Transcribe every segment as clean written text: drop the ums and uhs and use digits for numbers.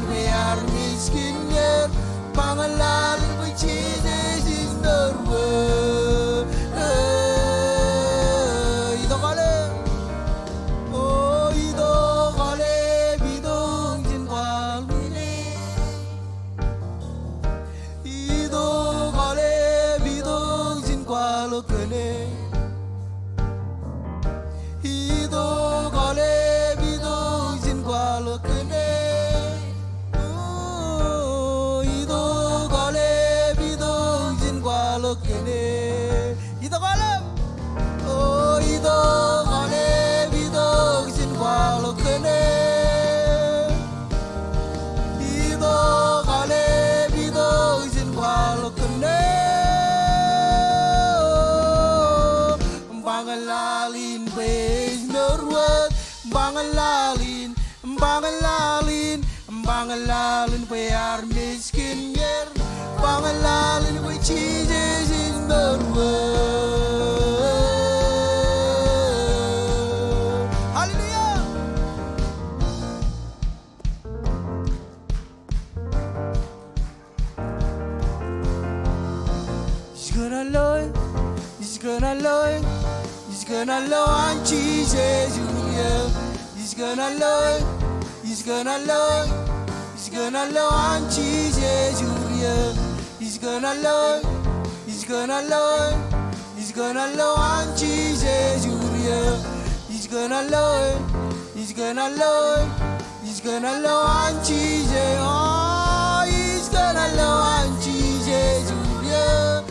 we are miskin yer pangalal we cheese is norwe ido kale oh ido kale bidong jin kwal ido kale bidong jin kwal kene ido kale bidong jin kwal kene kene ito kalam oh ito kane bito sin kwalo kene ito kane bito sin kwalo kene bangalalin base norwet bangalalin bangalalin bangalalin we are miskin yer bangalalin we cheese in the world. Hallelujah. He's gonna love, he's gonna love, he's gonna love and Jesus, yeah. He's gonna love, he's gonna love, he's gonna love and Jesus, yeah. He's gonna love, he's gonna love, he's gonna love and Jesus, yeah. He's gonna love, he's gonna love, he's gonna love and Jesus, oh, he's gonna love and Jesus, yeah.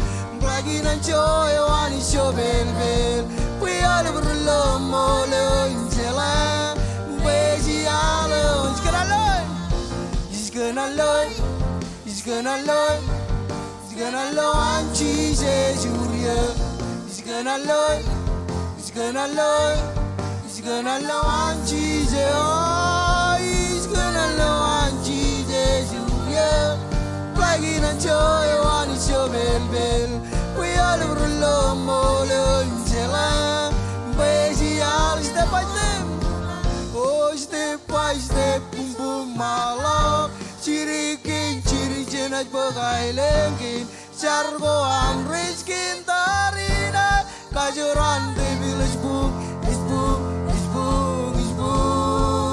Bragging and joy, one is your bell, we all over the love, more in Zealand, where's he alone? He's gonna love, he's gonna love, he's gonna love. He's gonna love and Jesus, yeah. He's gonna love, he's gonna love, he's gonna love and Jesus, oh, he's gonna love and Jesus, yeah. Flagging and joy, one is your bell, we all over the love, more in Zealand, where's he all step by step, oh, step by step, boom boom, my love, chirikin, chirikin, at Bogai Lenkin. Chargo am riskin tarina kajuran de village book is book is book is book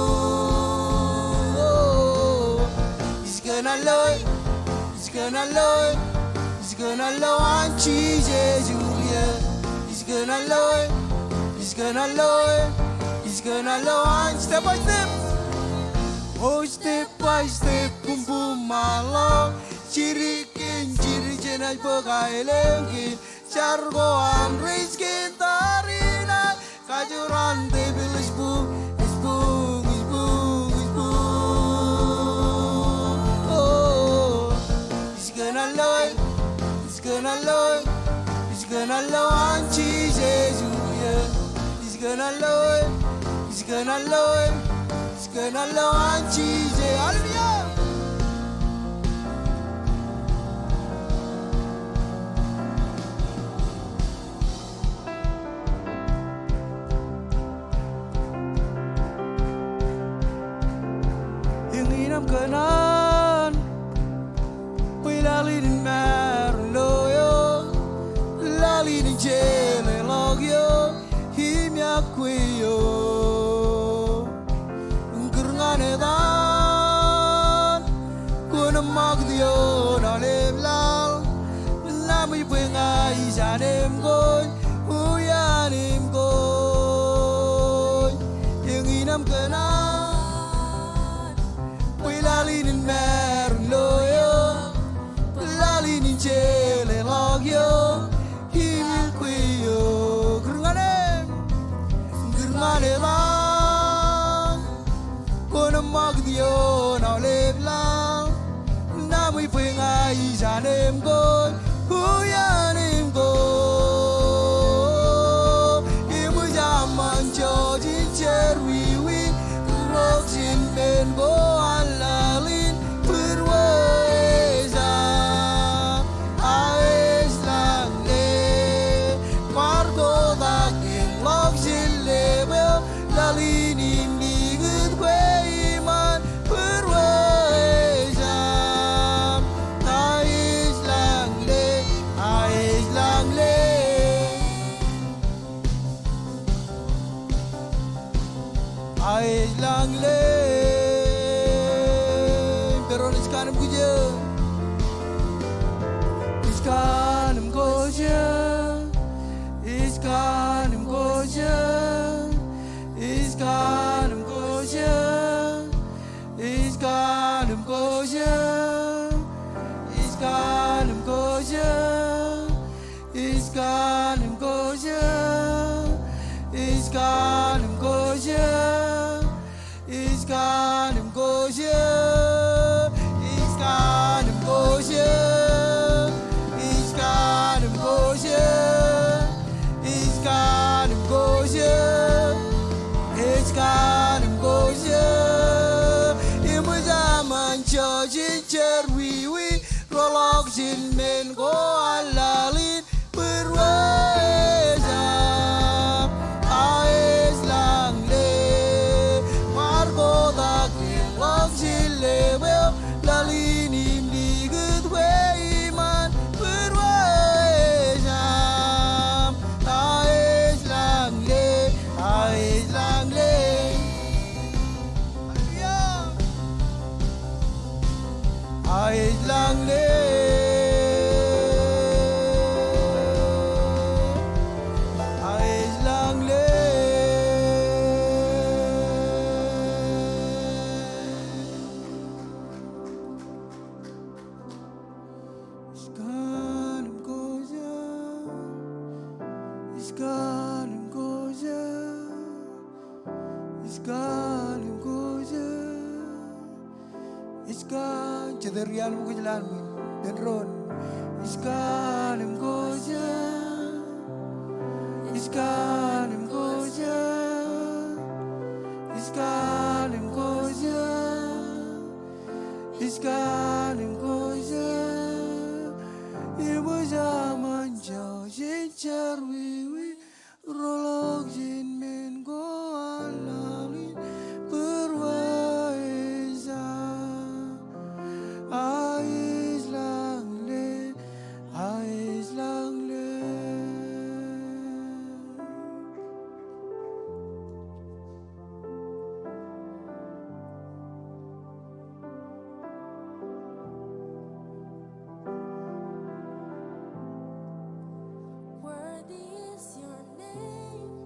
oh he's gonna love he's gonna love he's gonna love and Jesus yeah he's gonna love he's gonna love he's gonna love and step by step oh step by step boom boom my love chirikin chirikin ay pagkailenkin chargo am riskin tarina kajuran de village book is book is book is book oh he's gonna love he's gonna love he's gonna love and Jesus yeah he's gonna love he's gonna love he's gonna love and Jesus hallelujah. Kanan lali din merloyo lali din chele logyo Iakwe yo ngurngane dan kuna magdio na leblal lami penga isanem goy uyanim goy yang inam kanan lalinin meron loyo lalinin chele logyo Iakwe yo gurngane lang kono magdio na leblang namoy penga isanem goy uyanim goy imu zaman jojin cherwiwi kuroksin ben goy Lalinim di gud kwe iman perwe Ais lang lane pero iskanım kuja iskanım koja iskanım koja iskanım koja iskanım koja iskanım koja iskanım koja iskanım koja iskanım koja iskanım koja iskanım koja iskanım koja iskanım koja imu zaman chojin cherwiwi rolok jin men ko alalin berwezam ais lang le margo da kilok jilebel lalinim digit weiman berwezam ais lang le ais lang le ais lang le iskanım koja iskanım koja iskanım koja iskan cederian mo jalan mo denron iskanım koja iskanım koja iskanım koja iskanım koja ibu zaman jauh jejar wiwi rolok jin men go alalin berweza ais lang le ais lang le Worthy is your name.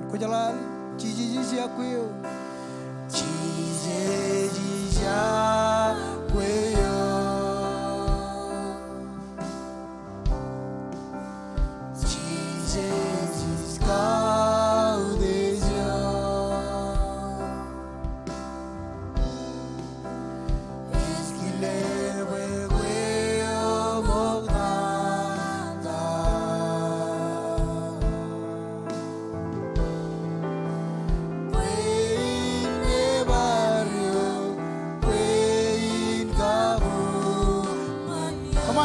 Kujalan, cici aku yo, cici aku yo, cici kau dejo, eskile we yo mognanda.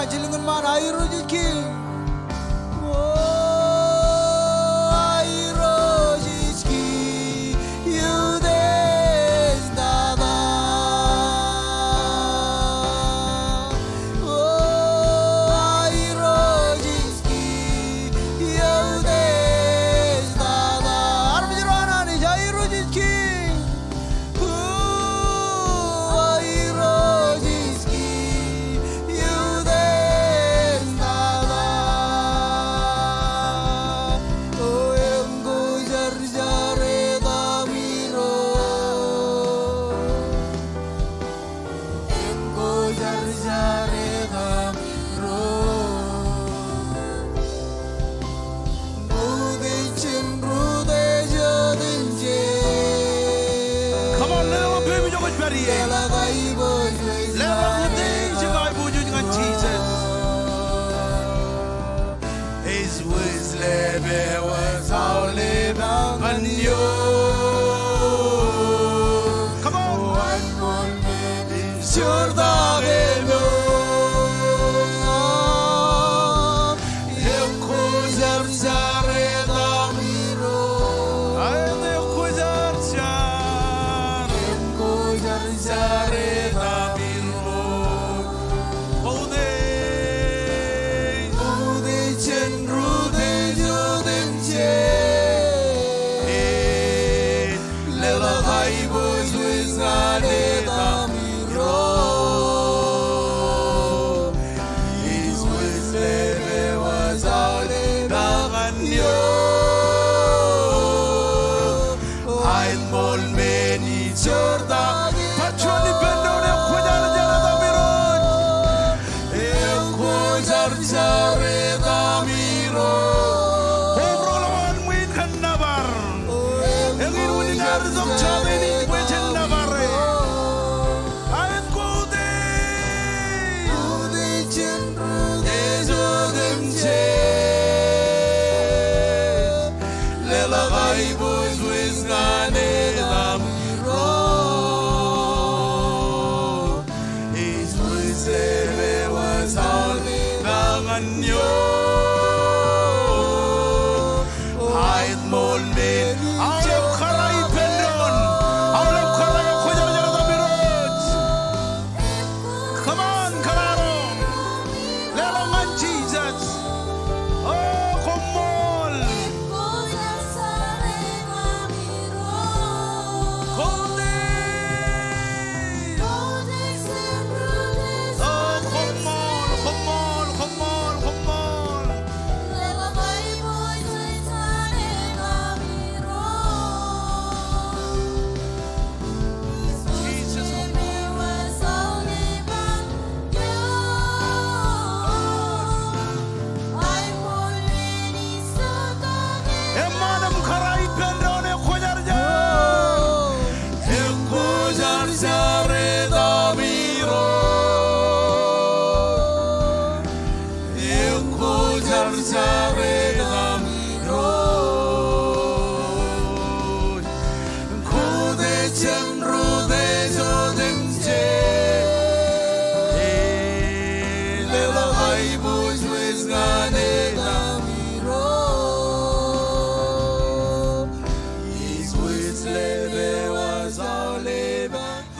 Jilingan man airo jiki, airo jiki, you des nada. Airo jiki, you des nada. Armijirana ni airo jiki. Come on,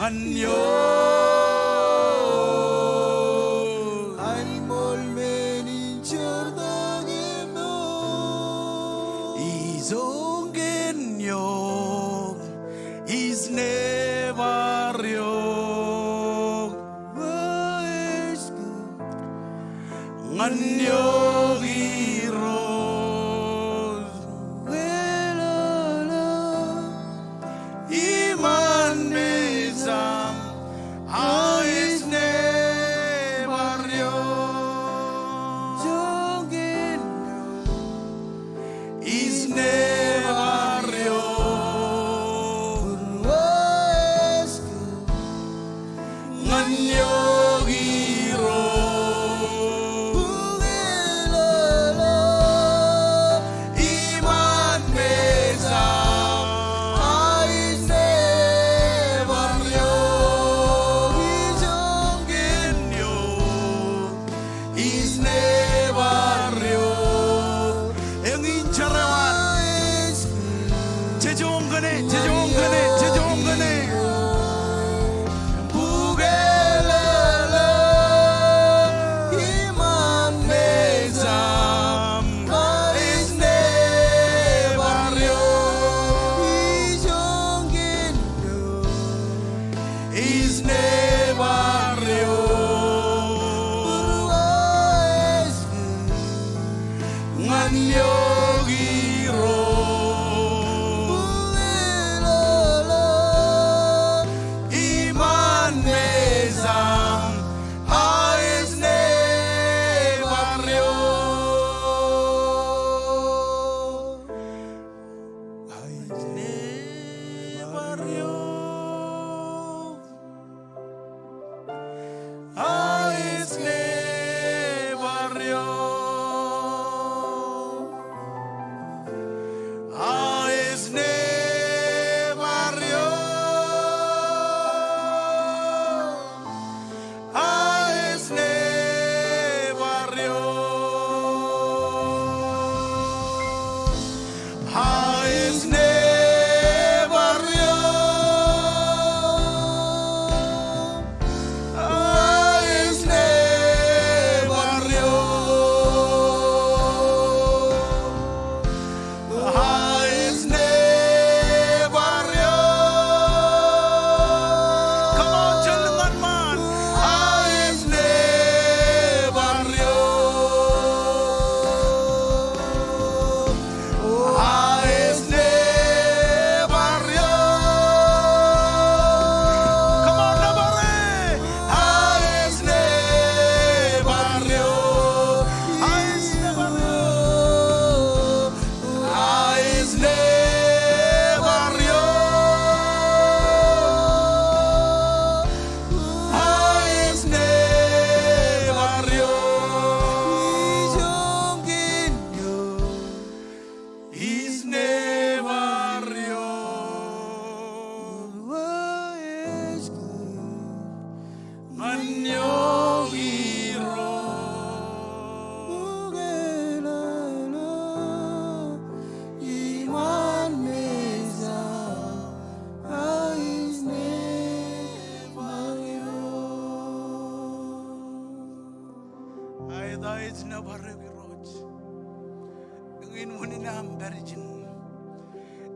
안녕.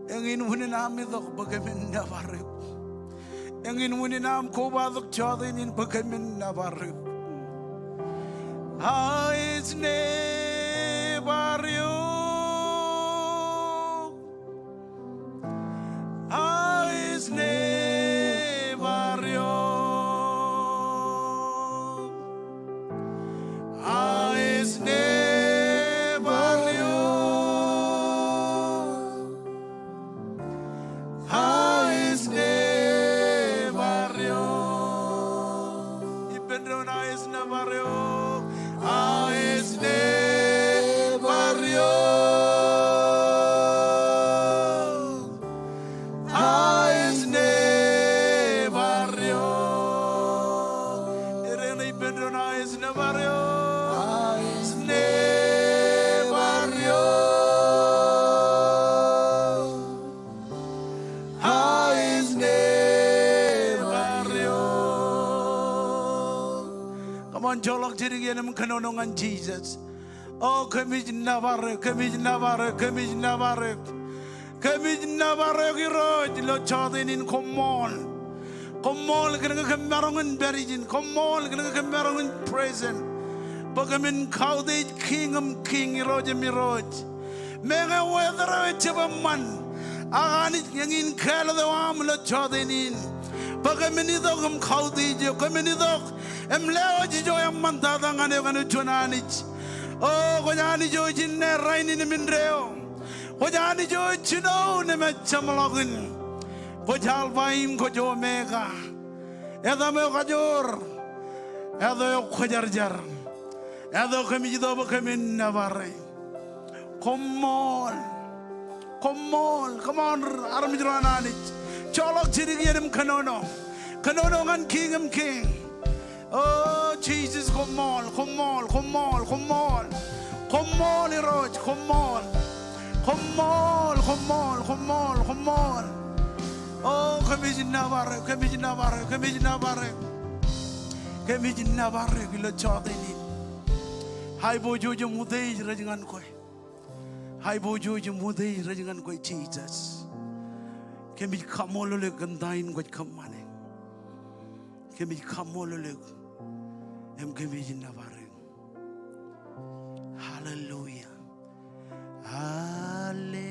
Engin wuninam idok bagamin nabaruk. Engin wuninam koba dok chadinin bagamin nabaruk. His name barrio. His name barrio. His name barrio. His name barrio. Ipendrona his name barrio. His name barrio. His name barrio. Irene ipendrona his name barrio. His name barrio. His name barrio. Come on, jolok jirigian kenonongan Jesus. Oh, kemij Navarre, kemij Navarre, kemij Navarre, kemij Navarre giroj lo chadinin Kommol, Kommol kena kemerangan berijin, Kommol kena kemerangan present, Bagamin kaudi king iroj miroj. Mega weather echebaman. Aganit yangin kala the wam lo chodinin. Bagamin idogum kaudi jo kaminidog. Emleo jo yamanta dangane ganu chunanich. Oh, Gojani jo jinne rain in Mindreo. Gojani jo chino neme chamlogin. Gojal vaim gojo mega. Edame gajor. Edo kojarjar. Edo kamijido bakamin navarre. Kommol. Kommol. Come on, Aramidrananich. Cholok chirigium kanono. Kanono and king. Oh, Jesus, Kommol, Kommol, Kommol, Kommol, Kommol, Iroj, Kommol, Kommol, Kommol, Kommol, Kommol. Oh, Kamijin Navarre, Kamijin Navarre, Kamijin Navarre, Kamijin Navarre, Gilo Chodini. Hi, Bojo Mudej, Regingan Koi. Hi, Bojo Mudej, Regingan Koi, Jesus. Kamij Kamolo Gandain, what come money. Kamij Kamolo. Hallelujah. Hallelujah.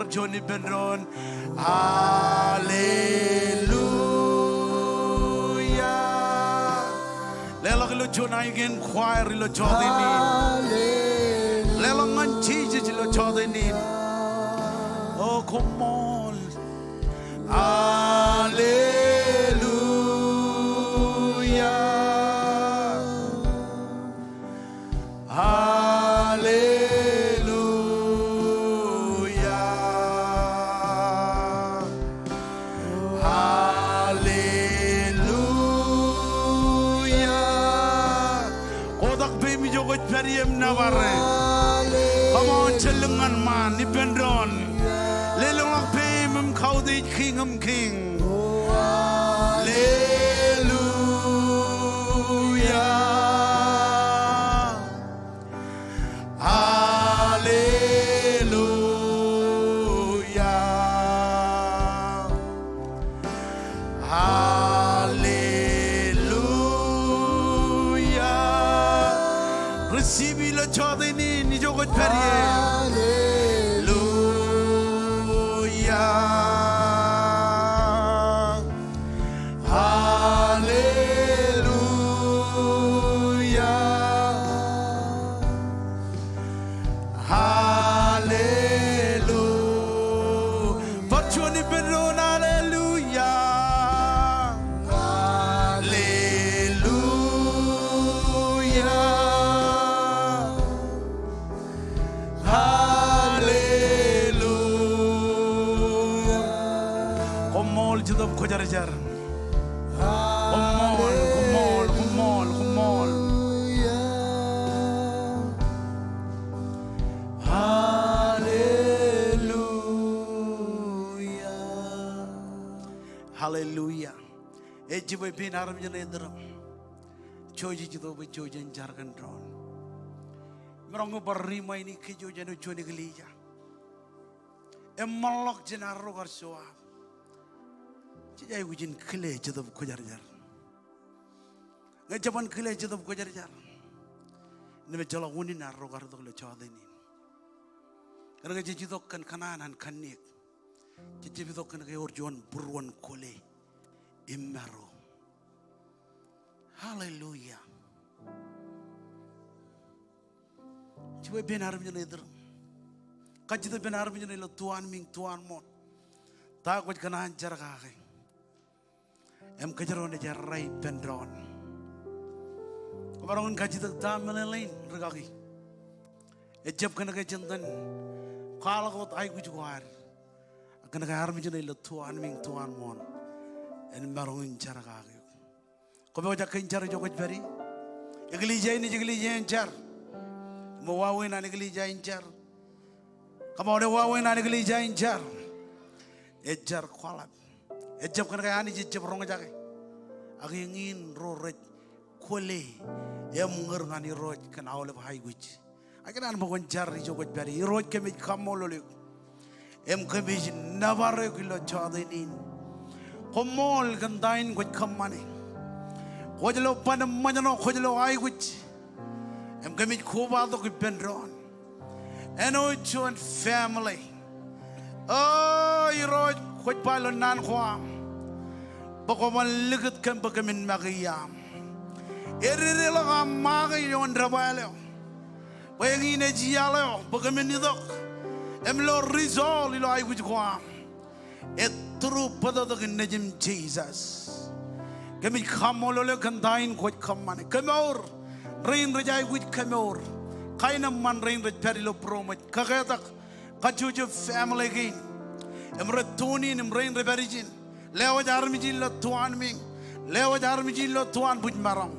Johnny Benron, hallelujah. Lelak Jonah again choir lo chodini. Lelangan Jesus lo chodini. Oh, come on, hallelujah. Come on, Chelungan man, Nipendron. Lelong Pim, Kaudi, King. Hallelujah. Hallelujah. Hallelujah. Receive lo chodini ni jogot periye. Kommol. Hallelujah. Ejiboy bin aram jenendram. Choji jido boy chojen jargan dron. Merongo barrima ini kejo jeno choni gelija. Emalok jenaro garsoa. Jai wujin kile jido kojarjar. Ngajaban kile jido kojarjar. Nebe jala wuni naro gardo le chodeni. Karena jido kan kanan kanik. Jido kan kayak orjuan buruan kole. Imaro Hallelujah. Jiwa benar menjadi kajitu benar menjadi lo Tuhan ming Tuhan mon. Tak kau kena anjar kaki. Em kejaran aja rai pendron. Kebarangan kajitu taman lain regaki. Ejab kena kejantan. Kalau kau tak ikut jual. Kena kehar menjadi lo Tuhan ming Tuhan mon. Em barangan anjar kaki. Kau baca kencar joget beri. Igelija ini igelija anjar. Mewawin ane igelija anjar. Kamu ada wawin ane igelija anjar. Ejar kualat. Ejab kan kayak ani jejab rong aja ke. Aku ingin roret kole. Ya munger ngani roret kan awal bahai guci. Aku nan bukan jar joget beri. Roret kemit Kommol oleh. Em kemit nabar kilo cadenin. Kommol kan dain guci kamane. Kojelo panam manjano kojelo ai guci. Em kemit koba to kipendron. Eno joint family. Oh, you road quite pilot nan kwam. Bakoman ligat kan bakamin magiyam. Eririla ka magayon rabalo. Bayangin ejiyalo bakamin nidok. Emlo rizol ilo ay guci kwam. Et true pada to kinajim Jesus. Kami Kommol oleh kandain kuat kamane. Kommol rain rajai kuat Kommol. Kaina man rain raj perilo promet. Kakatak kacucu family gain. Emre tuni emrain reberijin. Lewat armijin lo tuan ming. Lewat armijin lo tuan buj marang.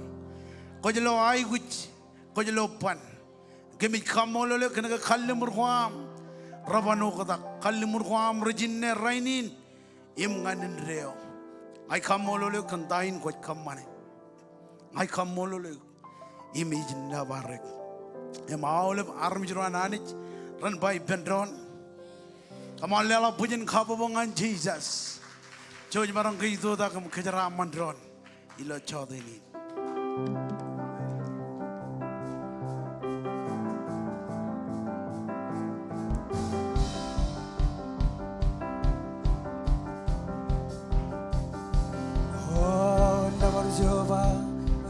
Kojelo ai kuat. Kojelo pan. Kami Kommol oleh kena kalimur kuam. Rabano katak kalimur kuam rajinne rainin. Imganin reo. I Kommol oleh kandain kuat kamane. I Kommol oleh image nabarek. Em awalnya armijuran anich run by pendron. Kamu lela pujian kapabangan Jesus. Coba barang itu tak kamu kejar mandron. Ilo cawat ini.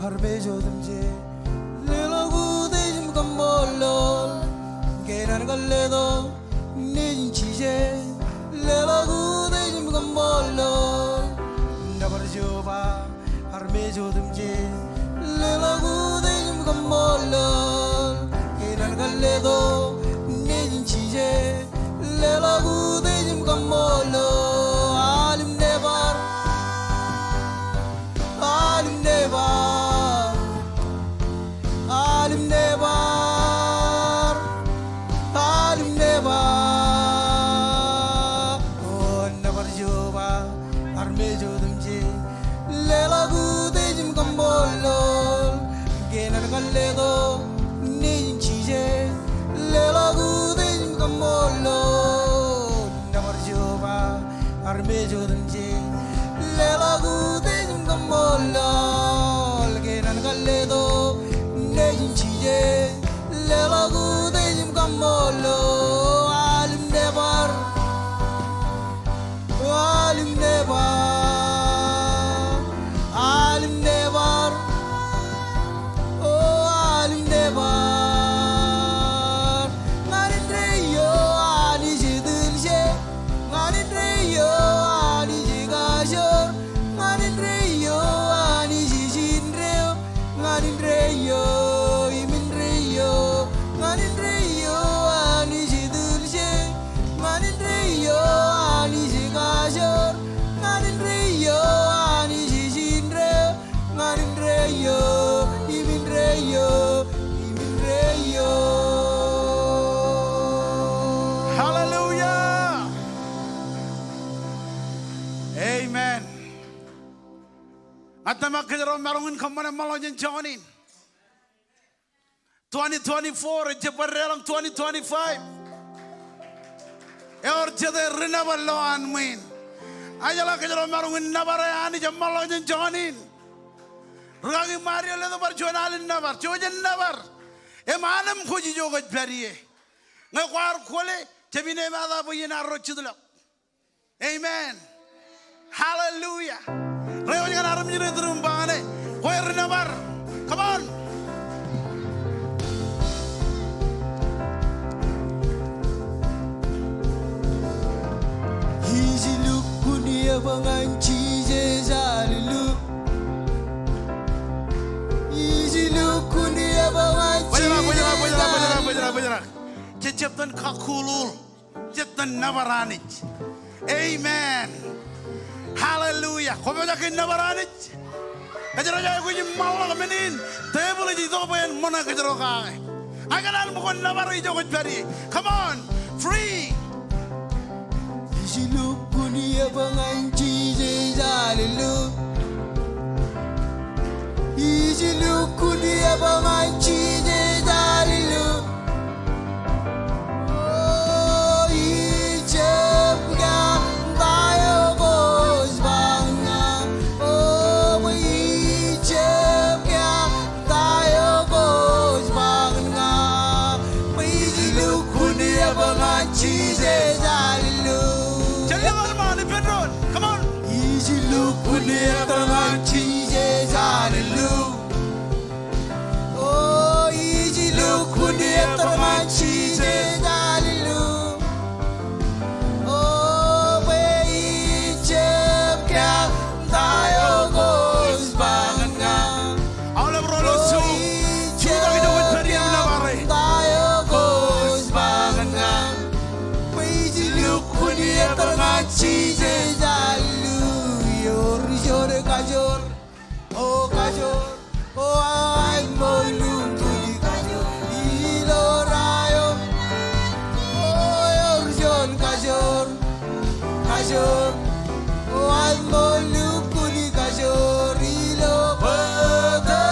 Harbejotumje lelagu dejum Kommol genan galledo nejin chije lelagu dejum Kommol nabarjova harbejotumje lelagu dejum Kommol genan galledo nejin chije lelagu dejum Kommol alim nebar alim nebar Alim nebar, alim nebar. Oh, nebar juba, arme jodumje. Lelagu dejum Kommol, genan galledo nejin chije. Lelagu dejum Kommol, nebar juba, arme jodumje. Lelagu dejum Kommol, genan galledo. Nejin chije, lelagu dejum Kommol, alim nebar, alim nebar, alim nebar, oh alim nebar. Ngarin reyo ani jedulje, ngarin reyo ani jegashor, ngarin reyo ani jijinreo, ngarin reyo. Hallelujah. Amen. Atama kejaran marungin kamane malajin jawanin. 2024 jeparelang 2025. Eor jede renewal lo anmin. Ayala kejaran marungin nabare ani jamalajin jawanin. Ragi Mario le to barjonalin nabar, jojen nabar. Emanam koji joget beriye. Ngakwar kole tebine mada buyina rochidlo. Amen. Hallelujah. Reyo jangan aram jine terumbangane. Where never. Come on. Easy look, kunia bangan cheese, hallelujah. Easy look, kunia bangan cheese. Jeptan kakulul, jeptan nabaranit. Amen. Hallelujah. Koba jakin nabaranit. Kajaraja ko yung malang menin. Table di to pa yan mona kajarokai. Agalan mo kon nabari jo kajari. Come on, free. Easy look, kunia bangan cheese, hallelujah. Easy look, kunia bangan cheese, hallelujah. Jesus, hallelujah. Come on. Easy look, Jesus, hallelujah. Oh, easy look, Jesus, hallelujah. Oh, where Egypt can die, goes banga. All of Rolos too. Jesus, hallelujah. Kajor, oh kajor, oh ay molum tuli kajor, ilo rayo, oh yorjon kajor, kajor, oh ay molum tuli kajor, ilo bada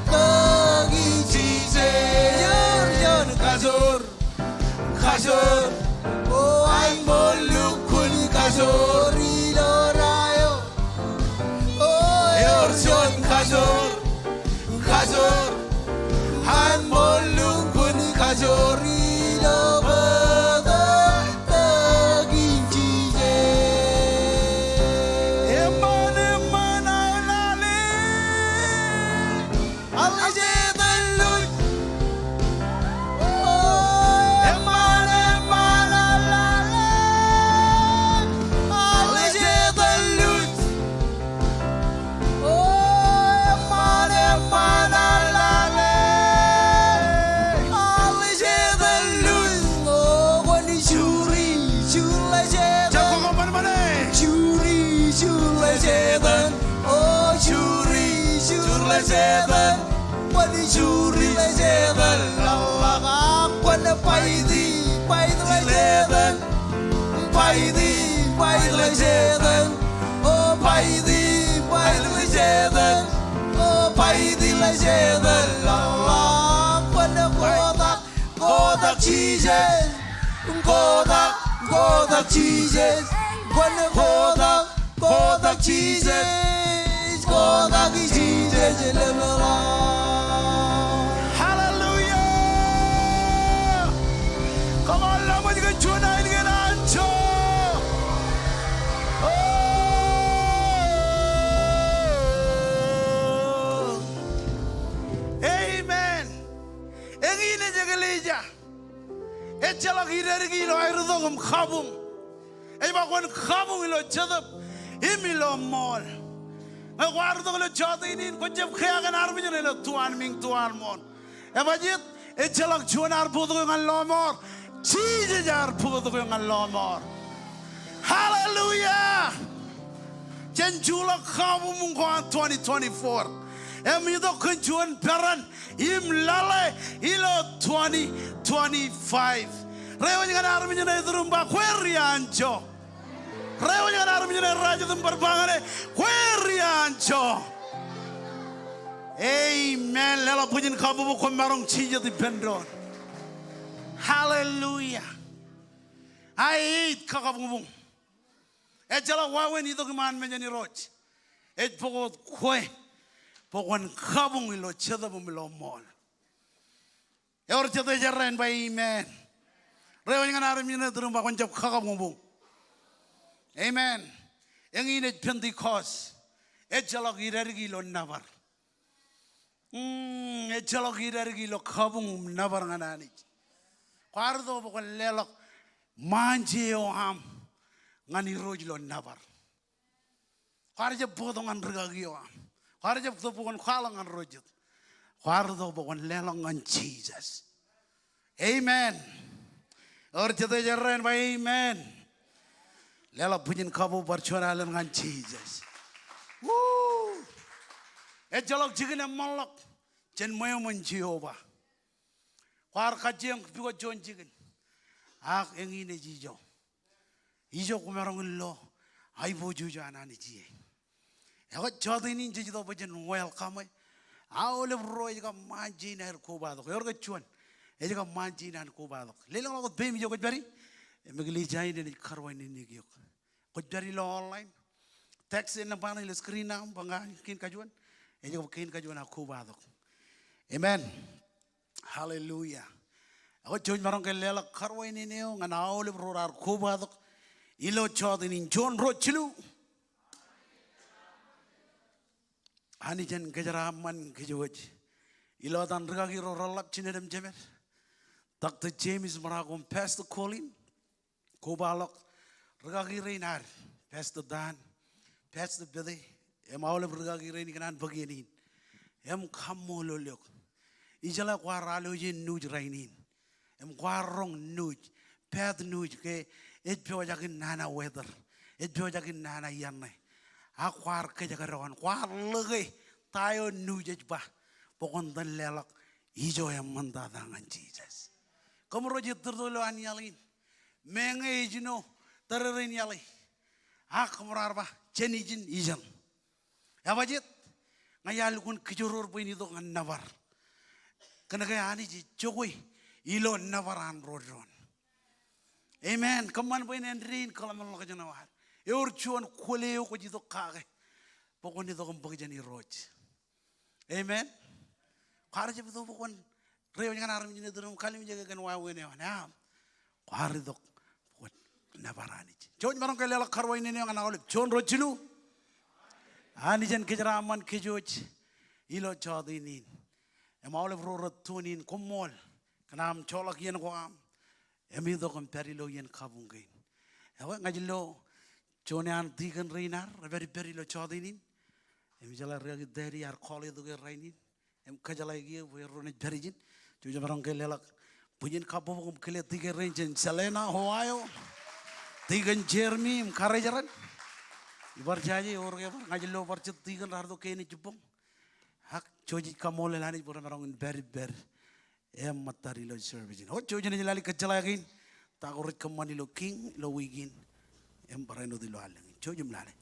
kagi Jesus, yorjon kajor, kajor, oh ay molum tuli kajor, ilo rayo. Kajor, han molung kuni kajor ilo bada tagin jije. Eman alale, alaje dalun. Eman alale, alaje dalun. Seven, what is Juri seven? Allah, what the Paidi, seven, Paidi, seven, oh Paidi, seven, oh Paidi, seven, Allah, what the Koda Jesus, Koda Jesus, what the Koda Jesus. Hallelujah. Come on, lama juga cuna ini kan anco. Amen. Engine jaga leja. Echala kira kilo air dogum khabum. Bakwan khabum ilo jadab. Imilo mall. Guardo con le giorni in cui c'è che armi nelle tuan ming tuan mon. E vagit e c'è la giornata puto con l'amor. Ci già puto con l'amor. Hallelujah. C'è giula kamu mungko 2024. E mi do con juan peran im lale ilo 2025. Rewa dengan armi nelle rumba queriancho. Rewa jangan armi jangan raja tempat bangane queriancho. Amen. Lela punya kamu bukan marong cija di pendon. Hallelujah. I eat kakabung. Ejala wawen itu keman menjadi roj. Ej pokok kue, pokok kabung ilo cija bumilo mol. Yor cija jarain by amen. Rewa jangan armi jangan terumba konjap kakabung. Amen. Yang ini Pentecost. Ejala girergi lo navar. Echalok hirargi lo kabung nabar nganani. Kwardo bokon lelok manje o am ngani roj lo nabar. Kwarje bodongan regagi o am. Kwarje bokon khalangan rojut. Kwardo bokon lelok ngan Jesus. Amen. Or jete jarren ba amen. Lelok punin kabu barchoralan ngan Jesus. Woo. Echalok jigine malok jen moyo mon Jehovah. Kwar kajeng bigo jon jigin. Ak engine jijo. Ijo kumerong lo ai boju jana ni ji. Ego jodini jijo bojen welcome. Aole roy ga manji na koba do. Yor ga chuan. E ga manji na koba do. Lelong lo be mi jo ko bari. Megli jai ni karwai ni ni gyok. Ko bari lo online. Text in the panel screen na banga kin kajuan. E jo kin kajuan koba do. Amen. Hallelujah. Ako John marong kelela karwai ni neo nga naole rorar koba do. Ilo chod ni John rochilu. Ani jen kejaraman kejuaj. Ilo dan regagi roralap chinedem jemer. Dr. James maragom Pastor Colin. Kobalok regagi reinar. Pastor Dan. Pastor Billy. Aole regagi reini kanan baginin. Kommol lolok. Ijala kwaralo jen nuj rainin. Kwarong nuj. Ped nuj ke it pyo jakin nana weather. It pyo jakin nana yanne. Akwar ke jagaron. Kwar lege tayo nuj ba. Pokon dan lelak. Ijo yang mandadangan Jesus. Kamu rojit tertolo anyalin. Menge ijino tererin yali. Akmurarba cenijin ijan. Ya wajit. Ngayal kun kejurur pun itu ngan navar. Kena kaya ani ji jokoy ilo navaran rodron. Amen. Kaman pun endrin kalau malu kerja nawar. Eur cuan kuleo ko jito kage. Pokon itu kan bekerja ni roj. Amen. Kare je betul pokon reo jangan aram jine durum kali menjaga kan wawe ne wana. Kare dok pokon navaran ji. Jon marong kaya lelak karwai ni yang anak oleh. Jon rojilu. Ani jen kejaraman kejoj ilo chadinin. Emole vrorot tunin Kommol kanam cholak yen ko am. Emi do kon perilo yen kabungin. Ewa ngajilo jonian tigan reinar very perilo chadinin. Emi jala regi dari ar khole do ge rainin. Em kajala gi we rone berijin. Jojo barang ke lelak punin kabung kele tiga rein Selena Ohio. Tigan Jeremy em karajaran. Ibar jaji orang apa ngajilo barcet tigan hardo kene jupong. Hak joji Kommol lani pura marong ber matari lo service. Oh joji ni jalali kecelakin takurit kemani lo king lo wigin pareno di lo alang. Joji melale.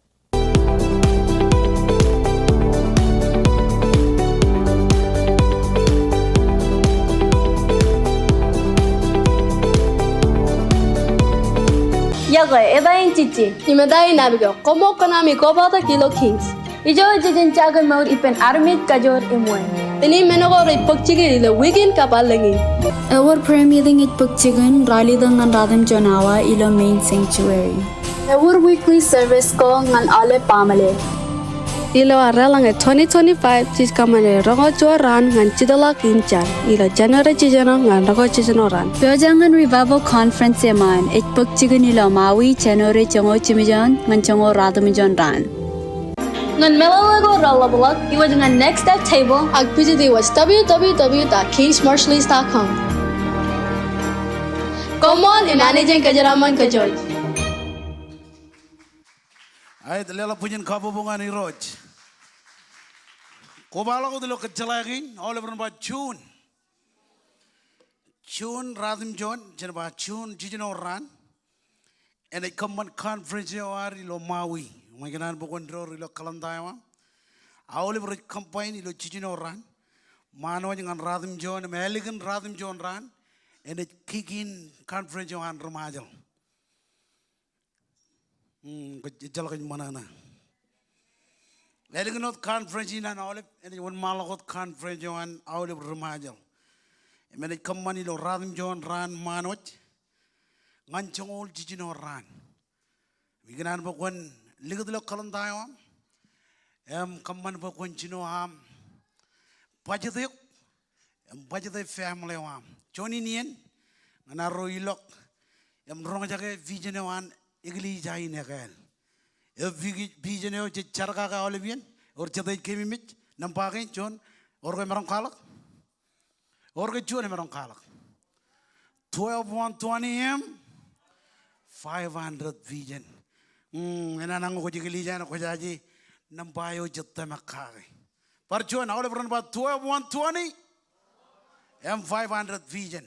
Iakwe, edain cici. Imedai nabigo. Komo konami koba da kilo kings. Ijo jejin jagan maud ipen armit kajor imwen. Tini menogor ipok chigi ilo wigin kapalengi. Our prayer meeting it pagchigan rally dengan radam jonawa ilo main sanctuary. Our weekly service ko ngan ale pamale. Ilo aralang 2025 chis kamane rongo ran ngan chidala kinchar. Ilo January chijano ngan rongo chijano ran. Pyojangan revival conference yaman it pagchigan ilo Maui January chongo chimijan ngan chongo radam jon ran. Ngan melalago ralabalak, iwa dengan next step table, agpiji di was www.kingsmarshalleys.com. Kommol managing kajaraman kajoj. Ay lelak punin kabubungan ni roj. Kobala ko dilo kecelakin oleh berempat June. June radim John jenaba June jijino ran. And it come conference yoari lo Maui. Maganan bukon ro ilo kalandawa. Aole ber campaign ilo jijino ran. Mano jangan radim John, meligan radim John ran. And it kick in conference yohan remajal. Jalakan mana na. Meligan not conference in an olive and one malakot conference yohan aole remajal. And it come money lo radim John ran manot. Ngancong ol jijino ran. Maganan bukon lihat lo kalan tayo, kaman pokon chino budget yuk, budget family wam. Johnny nien, nganaro ilok, rong jaga vision wan igli jai nekel. Vision yo charka ka olivian, or jadai kemi mit, nampakin John, or merong kalak, or John merong kalak. 12:120 am, 500 vision. Enanang ko jigli jana ko jaji, nampayo jatta makari. Par John, all of about 12:120 am 500 vision.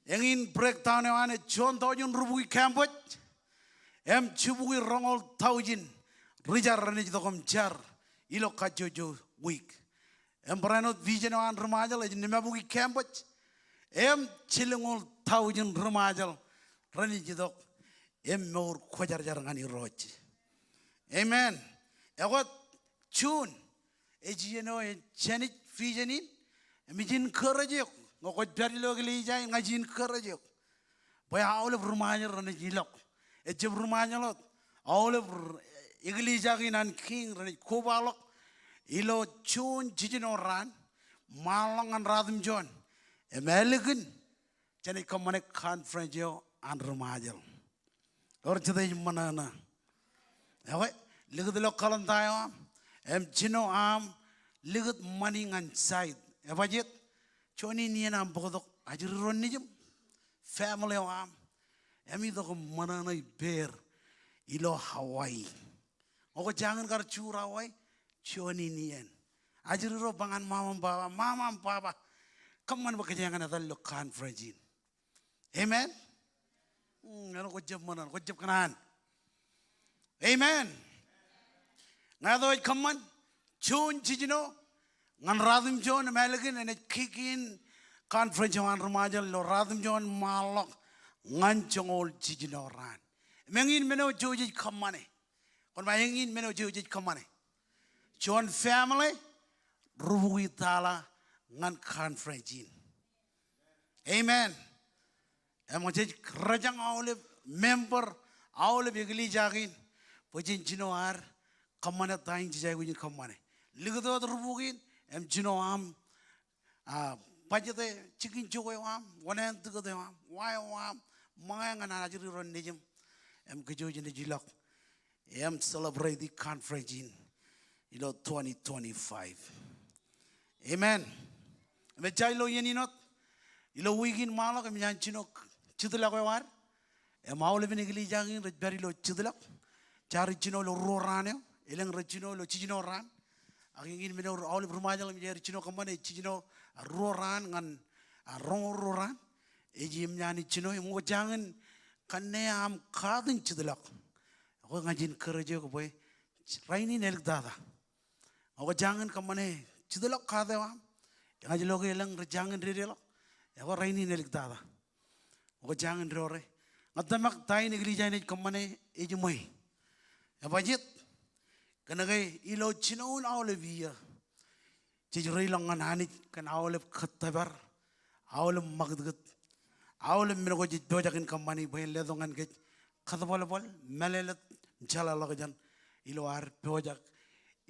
Yang in breakdown yang John tahun rubuki kampus, em cubuki rongol tahun rijar rani jito komcar, ilok kajojo week. Em peranut vision yang remaja lagi nemabuki kampus, em cilengol tahun remaja rani jito, em mau kuajar jarangani roji. Amen. Egot June, ejino jenit visionin, emijin kerajak. Ngokot dari lo kali jai ngajin kerja, boleh awal rumahnya rana jilok, ejeb rumahnya lot, awal igli jagi nan king rana koba lok, ilo chun jijin orang, malangan radum John, emelegan, jadi kemana conference yo an rumahnya, orang jadi mana na, awak lihat lo kalan tayo, jino lihat money ngan side, apa jet? Johnny ni na bokodok ajiron ni jum family wam emi dok mana na bear ilo Hawaii oko jangan kar chura Hawaii Johnny ni en ajiro bangan mama baba kaman bakajangan adal lo conference amen ngano ko jab kanan amen ngado kaman chun jijino ngan radum John melagin ene kikin conference wan remaja lo radum John malok ngan chongol jijinoran mengin meno joji kamane kon mayengin meno joji kamane John family ruwi tala ngan conference amen emo je rajang awle member awle bigli jagin pojin jinoar kamane tain jijay gujin kamane ligdo rubugin em jino pajete chicken jogo am wana tugo de am why am manga ngana ajiri ron nejum em kejoji ne jilak em celebrate the conference in 2025 amen me jailo yeni not ilo wigin malak em yan chino chidla ko war em awle bini gili jangin bari lo chidla chari chino lo rorane eleng rechino lo chino ran Angin menor awal bermaja lagi jadi cino kemana cino roran ngan roran ejim nyani cino yang mau jangan kane am kadin cidlak aku ngajin kerja ko boy raini nelik dada aku jangan kemana cidlak kada am ngajin logo elang jangan riri lo aku raini nelik dada aku jangan rore ngatamak tai negeri jangan kemana ejim moi apa jit Karena kay ilo chinoon awle via, jadi langan hanit kan awle katabar, awle magdut, awle menogo jadi dojakin kamani bayin ledongan kay katabal melelet jala lagajan ilo ar dojak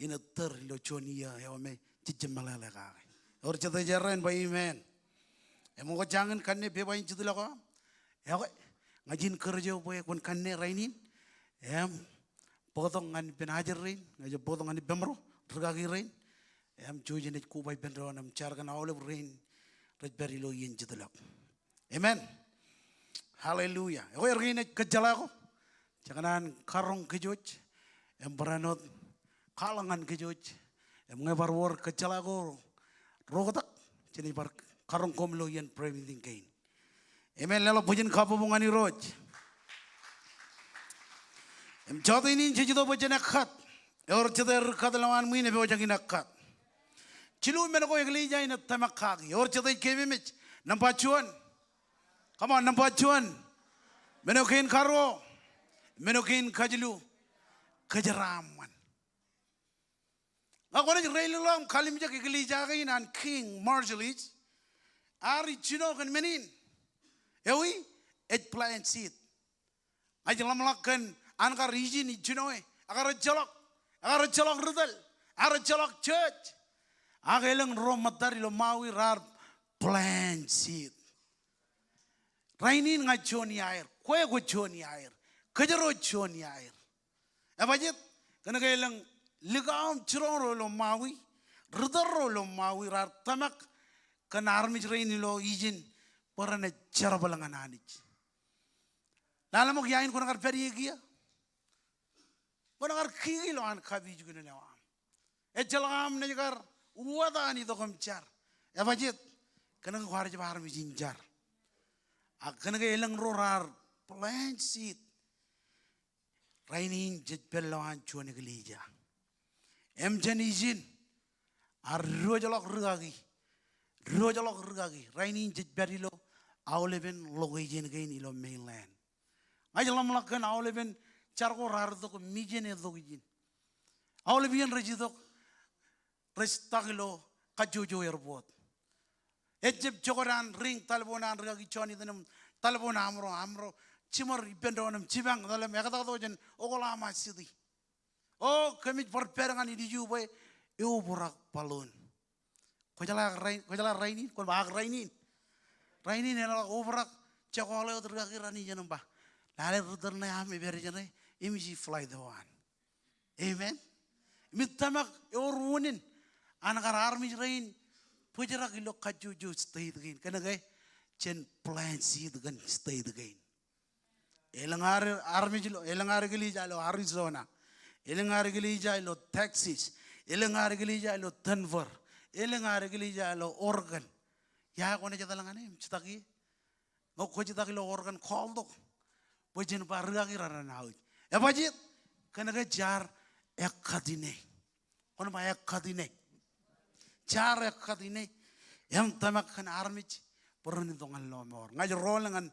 ina ter ilo chonia ya me jadi malala kay. Or jadi jaran bayi men, emogo jangan kanne bebayin jadi laga, ya kay ngajin kerja boy kon kanne rainin, potong ngan penajarin, ngaji potong ngan bemro, tergagirin, cuci net kubai bendro, carkan awal rain, redberi lo yen jadulak. Amen. Hallelujah. Aku ergi net kejalako, janganan karong kejoj, beranot kalangan kejoj, ngebar war kejalako, rogotak, jadi bar karong Kommol yen preventing kain. Amen. Lalu pujian kapu bungani roj. Jatuh ini jadi tu baca nakat, orang jadi nakat lawan mui ni baca nakat. Cilu mana kau yang lihat ini tamak kaki, orang jadi kemi mit, nampak cuan, come on nampak cuan, menokin karo, menokin kajilu, kejeraman. Aku ni rela lam kali macam kekeli jaga ini an King Marshall's, ari cino kan menin, ewi eggplant seed, aja lam lakukan Anak region cinoe, agar celok rudal, agar celok church, Agelang romatari lo mawi rar plant seed. Rainin nga choni air, kwe go choni air, kajaro choni air. Abajit kanagailang ligam chiroro lo mawi, rudaro lo mawi rar tamak kanarmij rainin lo ijin parane charabalangan anij. Lalamok yain ko nakar perigia. Ko nakar kigilo an kabi juga nawam. Ejalam najar wada ni to kamchar. Abajit kanang kharaj bahar mi jinjar. Akan ke elang rorar plant seed. Rainin jet pellawan chuane gelija. Janijin ar rojalok rugagi. Rainin jet berilo awleben logijin gain ilo mainland. Ajalam lakan awleben chargo rar to mijene logijin. Awleben rejidok restagilo kajojo airport. Ejib jokoran ring talbonan rugagi choni denam talbon amro cimar ipendonam cibang dalam ekata dojen ogolama sidi. Oh kami perperangan ini juga eu borak palun. Kojala rainin, kon bahag rainin ela overak cakole otrgaki rani janamba. Lale ruterna ame beri jane imisi fly the one. Amen. Mitamak eurunin anakar army rain pujarak ilo kajuju stay again. Kana gay chen plan seed again stay again. Elangar army jilo elangar gelija lo Arizona. Elangar gelija lo Texas. Elangar gelija lo Denver. Elangar gelija lo Oregon. Ya kone jatalangan citaki. Ngok citaki lo Oregon call dok. Pujen parugaki rana hau. Epajit kana gay jar ekadine. Kono ma ekadine. Jar ekadine. Yang tamak kan army perun tongan lo mor. Ngaj rolangan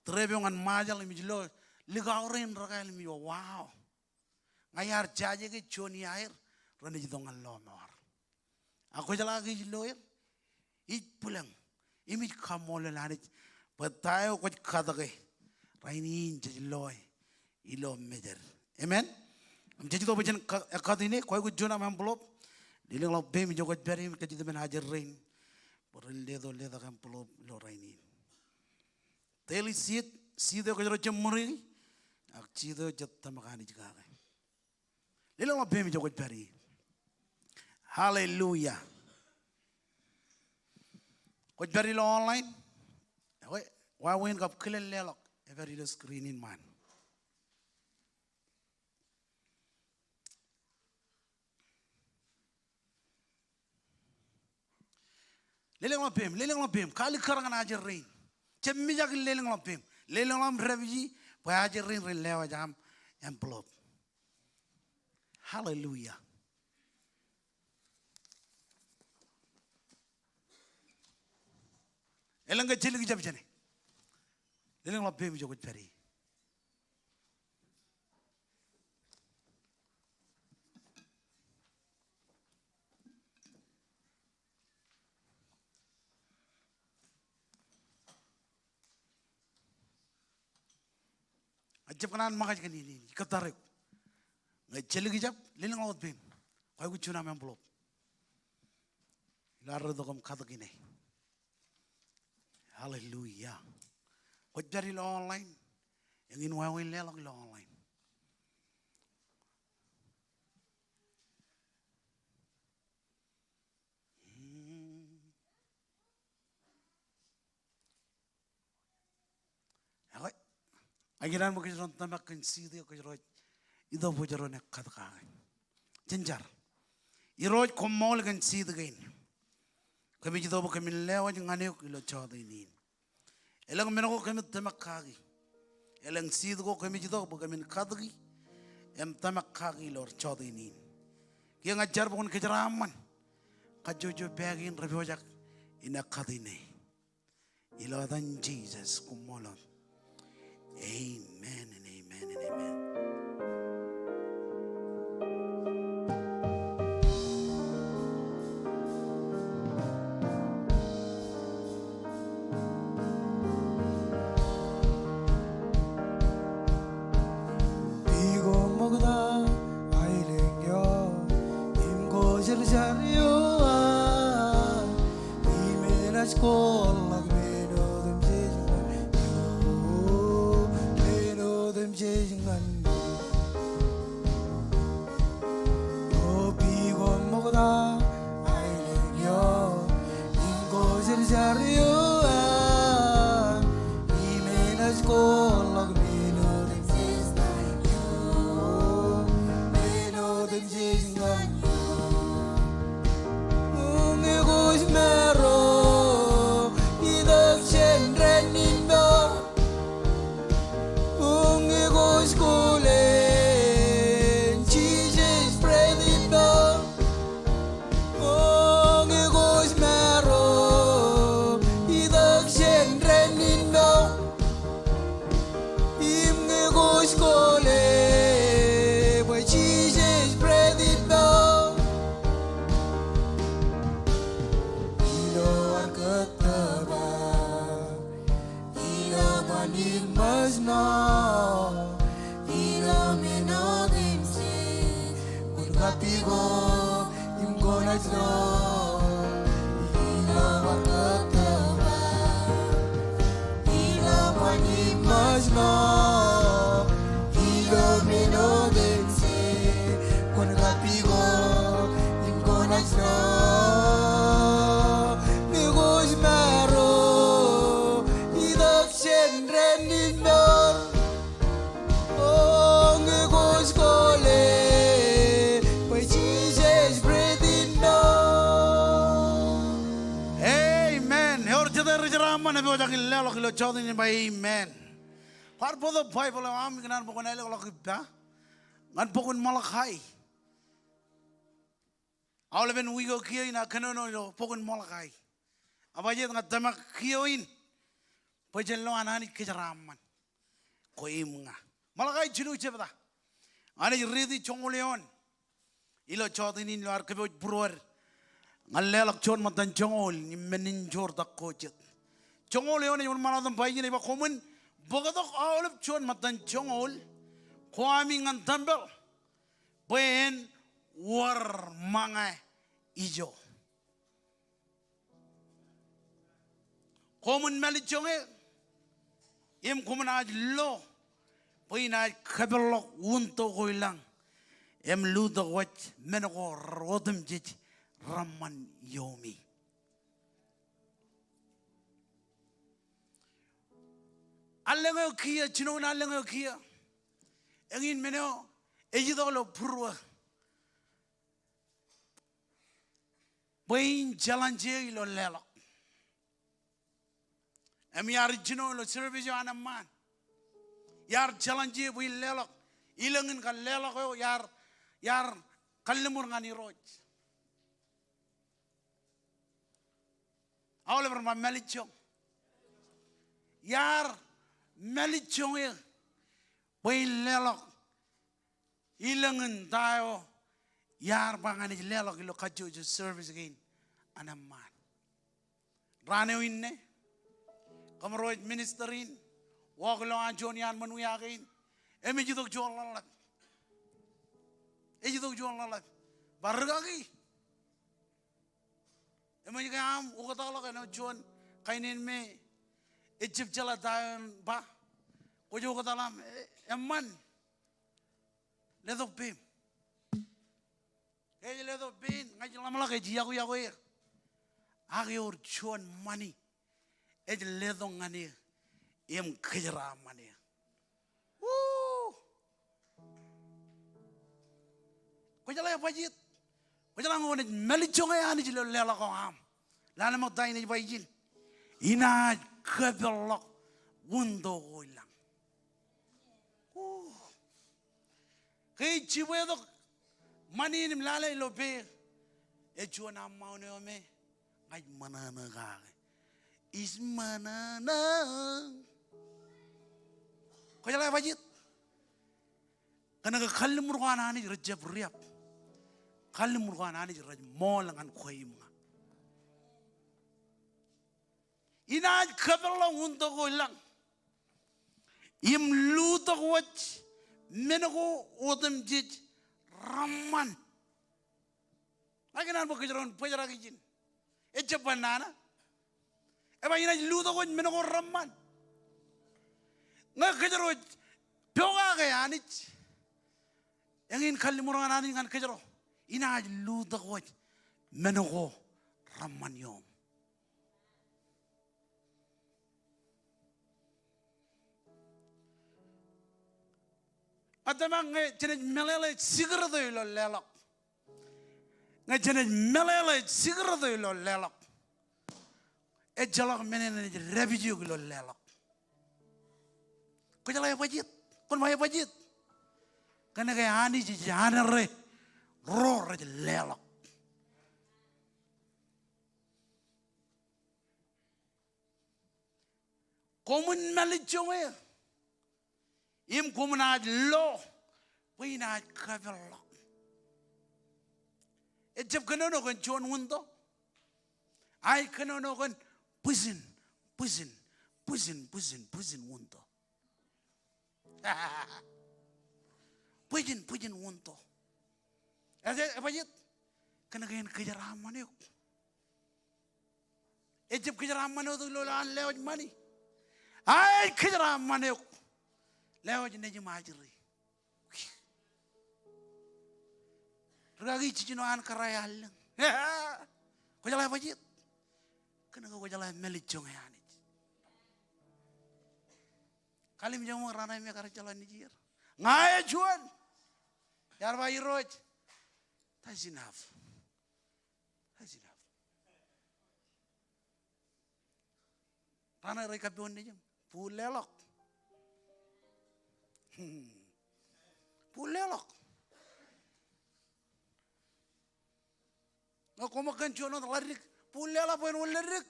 trebiongan majal mi lo ligaurin ragal mi wow. Ngayar jaje ke choni air rani tongan lo mor. Aku jalagi loyer it pulang imi Kommol lanit patayo ko kadage rainin jloy ilo meder. Amen. Jadi to bajan akadine koy ko jona envelope diling lo be mi jogot beri ke jitu ben hajar rain porel ledo envelope lo rainin. Teli sido ko jero jemuri ak sido jatta makani jigare. Diling lo be mi jogot beri. Hallelujah. Ko beri lo online. Wa wen kap kelen lelok every the screen in man. Leleng lo pem kali karangan ajar rain. Cemmi jak leleng lo pem. Leleng lo refugee pa ajar rain lewa jam envelope. Hallelujah. Elang ke cilik jam jane. Leleng lo pem jogot peri. Ajab kanan makaj kan ini katarik. Ngai cilik jam leleng lo pem. Kau ku cuna envelope. Lalu dokam kata gini. Hallelujah. Kau cari lo online. Yang ini wawin lelong lo online. Agiran mo kajron tamak kan sidi ko jero ido bo jero ne khat ka jenjar iroj Kommol kan sidi gain kami jido bo kami lewa ngane ko lo chode ni elang meno ko kami tamak kagi elang sidi ko kami jido bo kami khadgi em tamak kagi lor chode ni ki ngajar bo kon kejaraman kajojo bagin rebojak ina khadine ilo dan Jesus Kommol. Amen and amen and amen. Bigo mogda ailengyo imgo jeljaryo Imenas kolak meno dem jejingan yo, meno dem jejingan yo. Bigo mogoda ailen yo, ingo zerzario. Imenas kolak meno dem jejingan yo, meno dem jejingan yo. Mero idag sendren nindo ungigo skole Jesus spread indo ungigo mero idag sendren nindo imgigo skole boy Jesus spread indo. Mas no, ilo meno dimsi, kurkapigo im gonaj no, ilo wakataba, ilo mani mas no, ilo meno dimsi, kurkapigo im gonaj no, migos mero, idag sendren nindo. Amen. Har bodo Bible am ginan bukon ele ko kita. Ngan bukon Malachi. Awleben wigo kia ina kanono yo bukon Malachi. Abaje ngat damak kioin. Pajen lo anani kejaraman. Ko imnga. Malachi jinu chebda. Ani ridi chongoleon. Ilo chodinin lo arkebo bror. Ngalelak chon matan chongol ni menin jor dakojet. Chongol yon yung manadang bayi ni ba komun bogadok awlep chon matan chongol kwami ngan tambel ben war mga ijo komun mali chonge im komun aj lo ben aj kabelok unto koilang em ludo wat menoko rodem jij raman yomi. Alengo kia chino na alengo kia engin meno ejido lo purwa bain jalan je lo lelo em yar chino lo service ana man yar jalan je bui lelo ilengin kan lelo ko yar kallemur ngani roj awle berma melichong yar melichonge boy lelok ilangan tayo yar bangani lelok ilo kajo jo service again anaman rane winne kamroid ministerin wag lo anjon yan manuyakin emi jidok jon lalat ejidok jon lalat bargagi emi gam ugatalo kana jon kainin me Egypt jala dayon ba Ojo kata lam eman ledok bim kaya ledok bin ngaji lama lah kaji aku ya agi urchuan mani ledok ngani em kejara mani kau jala ya pajit kau jala ngone melichonga ya ni jilo lela kau am lana mau tain ni pajin ina kebelok wundo goilang kay chiwe dok mani nim lala ilope echuan amau ne ome ay manana ga is manana kau jala ya pajit kana ka kallimur ko anani rajab riap kallimur ko anani raj molangan khoima ina kabelong untuk golang im luto wach menego odem jij raman lagi nan bo kejaron pejara kijin eche banana Eba ina luda ko menogo ramman. Nga kejero pyoga ke anich. Yang in kali murang anani ngan kejero. Ina luda ko menogo ramman yom. Adamang jenis melele sigarado ilo lelok. Nga jenis melele sigarado ilo lelok. Jalak menen rebidiu ilo lelok. Kau jalan pajit, kau maya pajit. Karena kaya ani jana re, roh re lelok. Komun malijong im komun ad lo, wih nad kavelok. Jab kenono kan cuan wundo, ay kenono kan pusin wundo. Pusin wundo. Apa jit? Kena kain kejaraman yuk. Jab kejaraman itu lolan lewat mani. Ay kejaraman yuk. Lewat jenis majuri. Ragi cicinuan karayal. Kau jalan apa jit? Kena kau jalan melicong ya ni. Kali menjamu rana yang kerja jalan ni jir. Ngaya juan. Yar bayi roj. That's enough. That's enough. Rana reka pion ni jam. Pulelok. Pulelok. Aku makan cuan orang larik. Pulelok pun orang larik.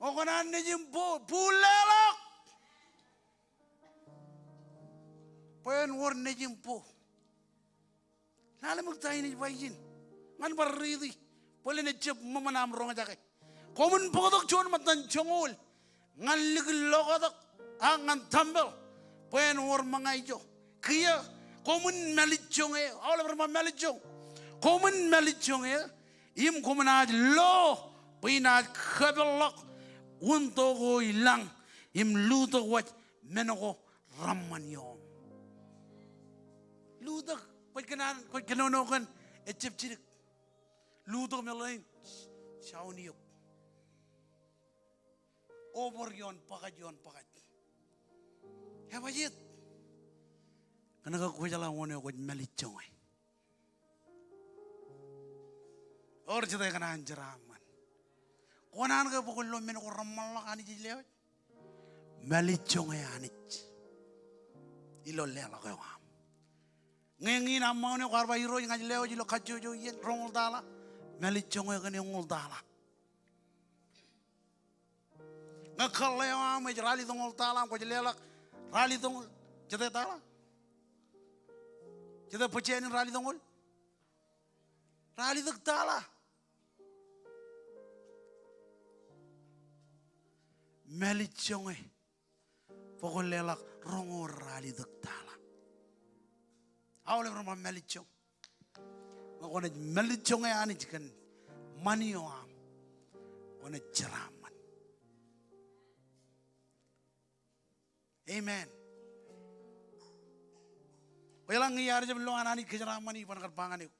Aku nanti jemput pulelok. Pun orang jemput. Lalu mukta ini bayin. Man berridi. Boleh necap mama nam rong aja ke. Komun pokok cuan matan congol. Ngan liglo kadak. Angan tambel. Pun orang mengaijo. Kia. Komun melicong awal berapa melicong. Komun melicong im komun aj lo. Pun aj kabelok. Untuk ko ilang. Im luto wat menogo ramman yom. Luto. Kau kenono kan. Ecep cirik. Luto melain. Shauniyok. Over yon pakat. Apa jit? Karena kau jalan wane kau melicong. Or cerita kena anjaraman. Kau nan kau pukul lo men kau ramal lah ani jadi lewat. Melicong anit. Ilo lelak kau am. Ngengin amau ni kau arba hero yang jadi lewat jilo kacu jo yen rongol dala. Melicong kan yang ngol dala. Ngakal lewat am rali tongol dala kau jadi lelak. Rali tongol cerita dala. Kita percaya ni rali tongol. Rali tak tala. Melicong pokok lelak rongor rali tak tala. Awalnya rumah melicong. Makanya melicong ani jikan manioam. Wana jeraman. Amen. Walang ngiyari jab lo anani kejaraman ni panakar pangan yuk.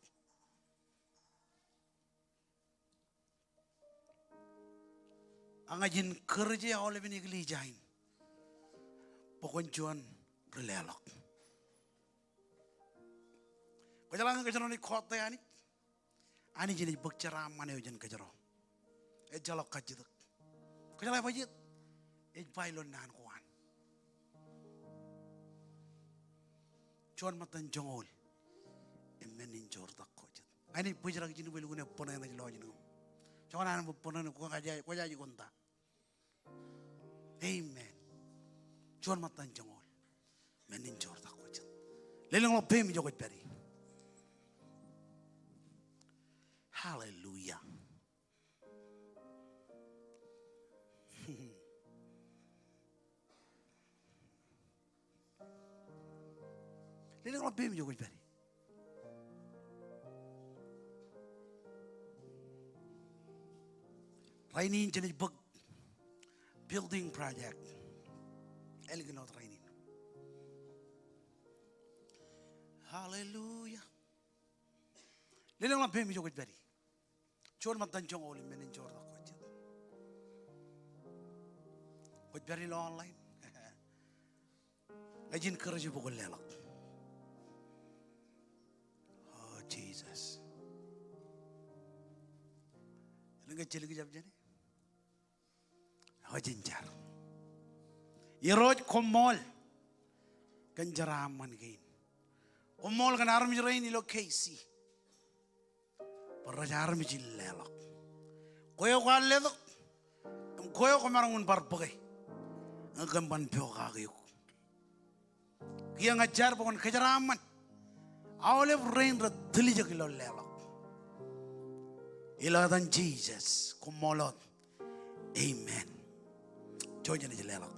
Angajin kerja oleh bini gelijain. Pokon cuan relelok. Kejalan kejaran ni kota ani. Ani jenis berceraman ni ujian kejaran. Jalok kajidak. Kejalan apa jit? Pailon nahan kuan. Cuan matan jongol. Emenin jor tak kojat. Ani pujar lagi jenis belu guna pernah yang jelau jenis. Cuan anak pernah ni kau jadi konta. Amen. Cuan matan jongol. Menin jor tak kojat. Lelang lo pem jokot peri. Hallelujah. Lelang lo pem jokot peri. Rainin jenis bug building project. Elginot rainin. Hallelujah. Lilang lang pemi jogit beri. Chor matan chong olim menin chor da koit. Koit beri lo online. Lajin kerja bukul lelak. Oh Jesus. Lengan cilik jam jani. Oh jinjar. Iroj Kommol ganjaraman gain. Kommol kan army rain ilo Casey. Para army jillelak. Koyo kalledok. Koyo kamarungun barbagay. Ang gamban pio kagayok. Kaya ngajar pokon kajaraman. Olive rain radili jakilo lelak. Iladan Jesus Kommolot. Amen. Join ni lelak.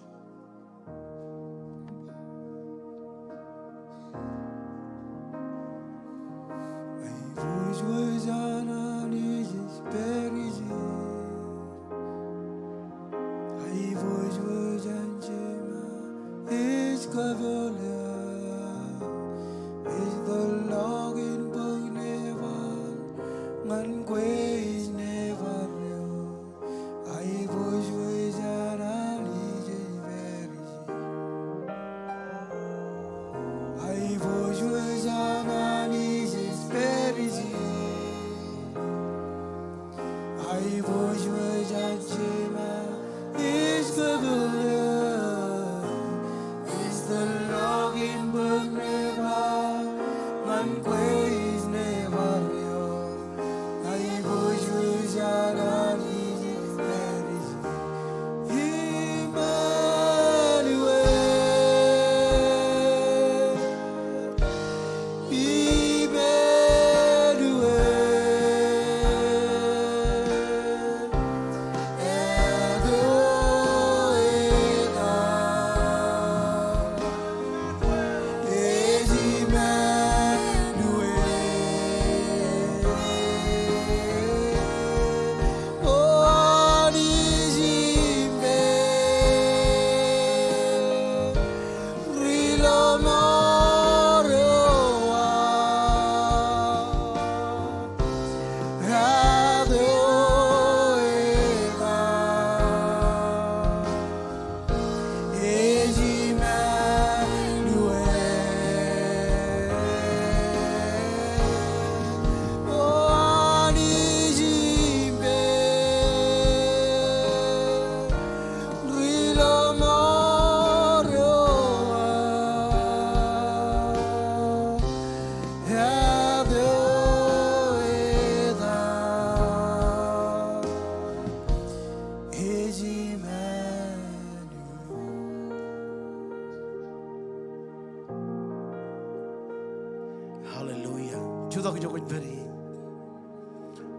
Hallelujah. Juda ko jogit beri.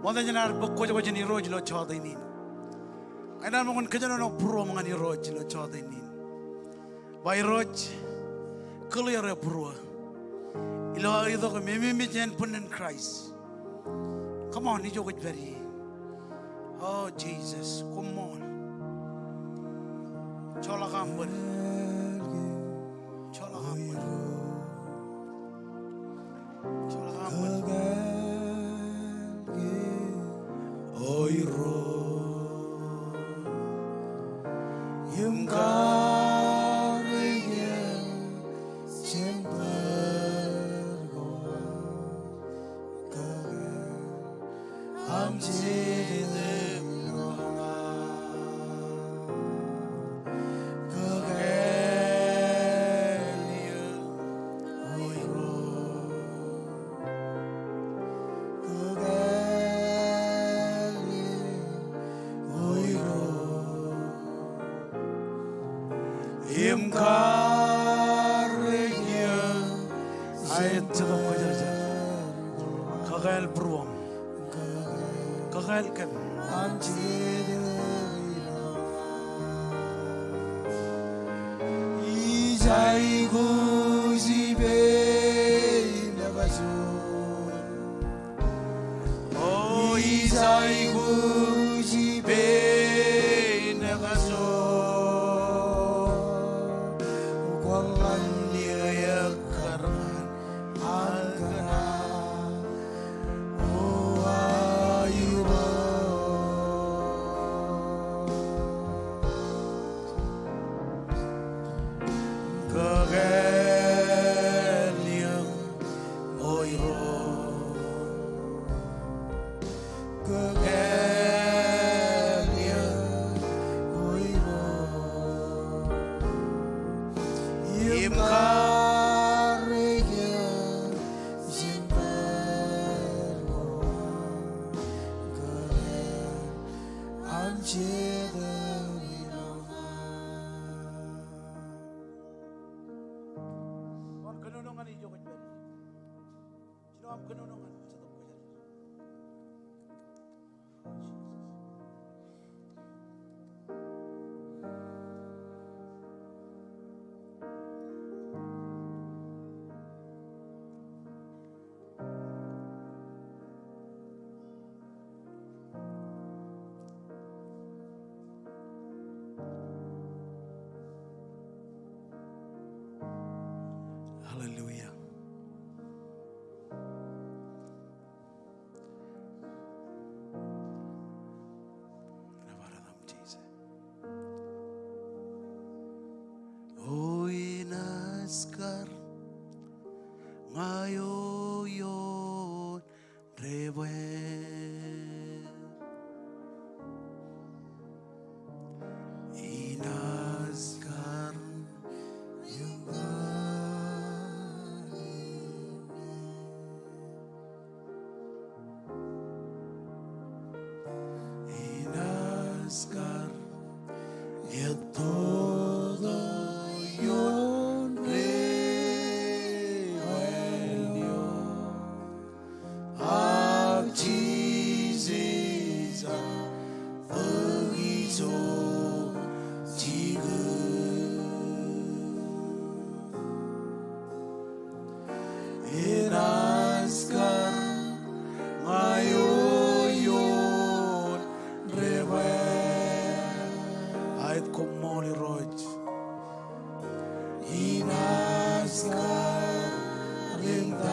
Wanda janar bukko jogo jeni roj lo chada ini. Aina mongon kejano no puro mangani roj lo chada ini. Bai roj clear ya puro. Ilo ido ko mimi jen punen Christ. Come on, ni jogit beri. Oh Jesus, come on. Chola gambar. Chola gambar. Oiro yung karigyan sempergo kagan am jidilonga kagan oiro Im karya ayat juga mengajar kagel beruang kagel kan ijai guzibe nabasu oh ijai guzibe Hallelujah. Oi naskar ngayon rewe inaskar inaskar todo yon rewenyo of Jesus begitu jigu inaskar ngayon rewen ait Kommol roj inaskar rintani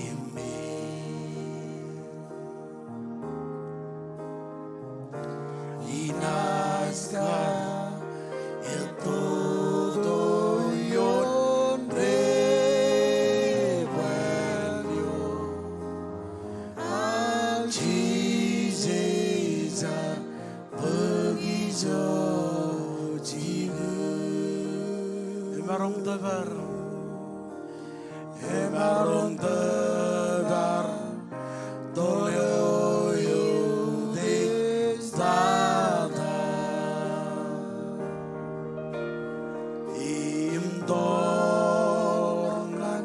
imi inaskar itu yon rewenyo Jesus begitu jigu emarong tebar toyo yude stata imtornan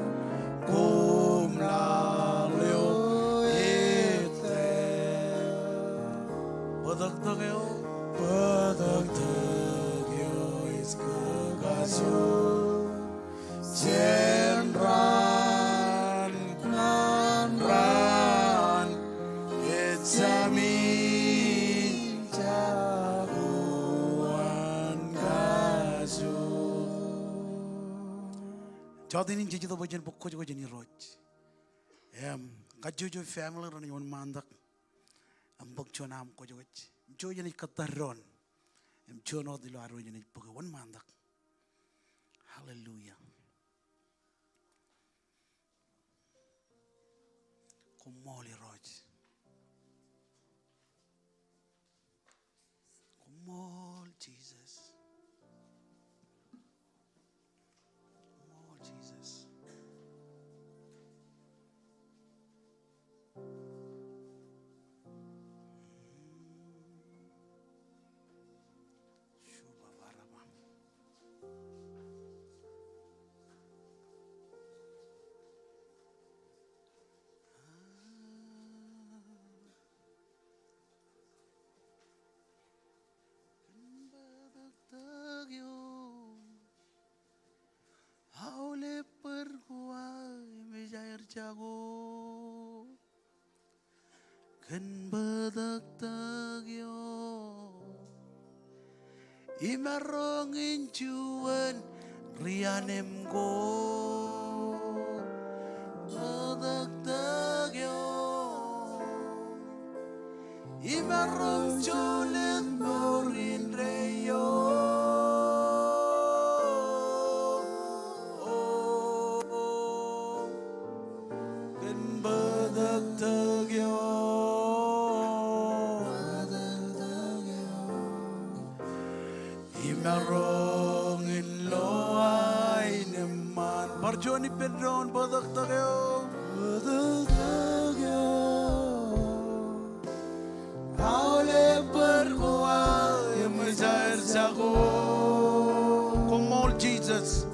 kumlalyo ete Padagtagyo is kagaso Jenran nanran Etzamin jaguan gaso Jodinin jijito bojen bukko jo jeni roj kajojo family ran yon mandak ambok chonam ko jo jeni kataron chono dilo aro jeni pagawan mandak. Hallelujah. Kommol roj Kommol Jesus Kommol Jesus Shuba baraba Badagtagyo haule perguai mejair jago kan badagtagyo imarongin juan rianem go badagtagyo imarong julit morin reyo Kommol Jesus.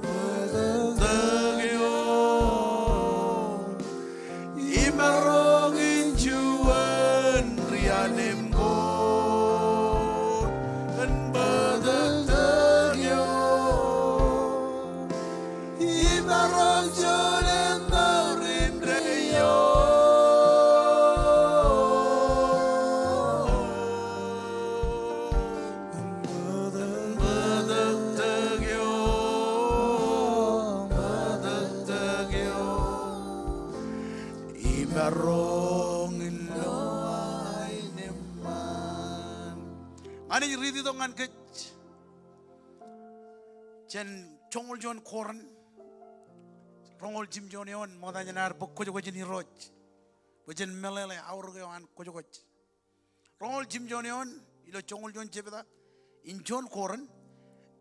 Imarong injuan rianem go and badagyo. Imarong jolen daurin reyo. Ani ridi dongan ke jen chongol jon koran rongol jim jonion modanya nar bokko jogo jeni roj bojen melele awrugo an ko jogo rongol jim jonion ilo chongol jon jebeda in jon koran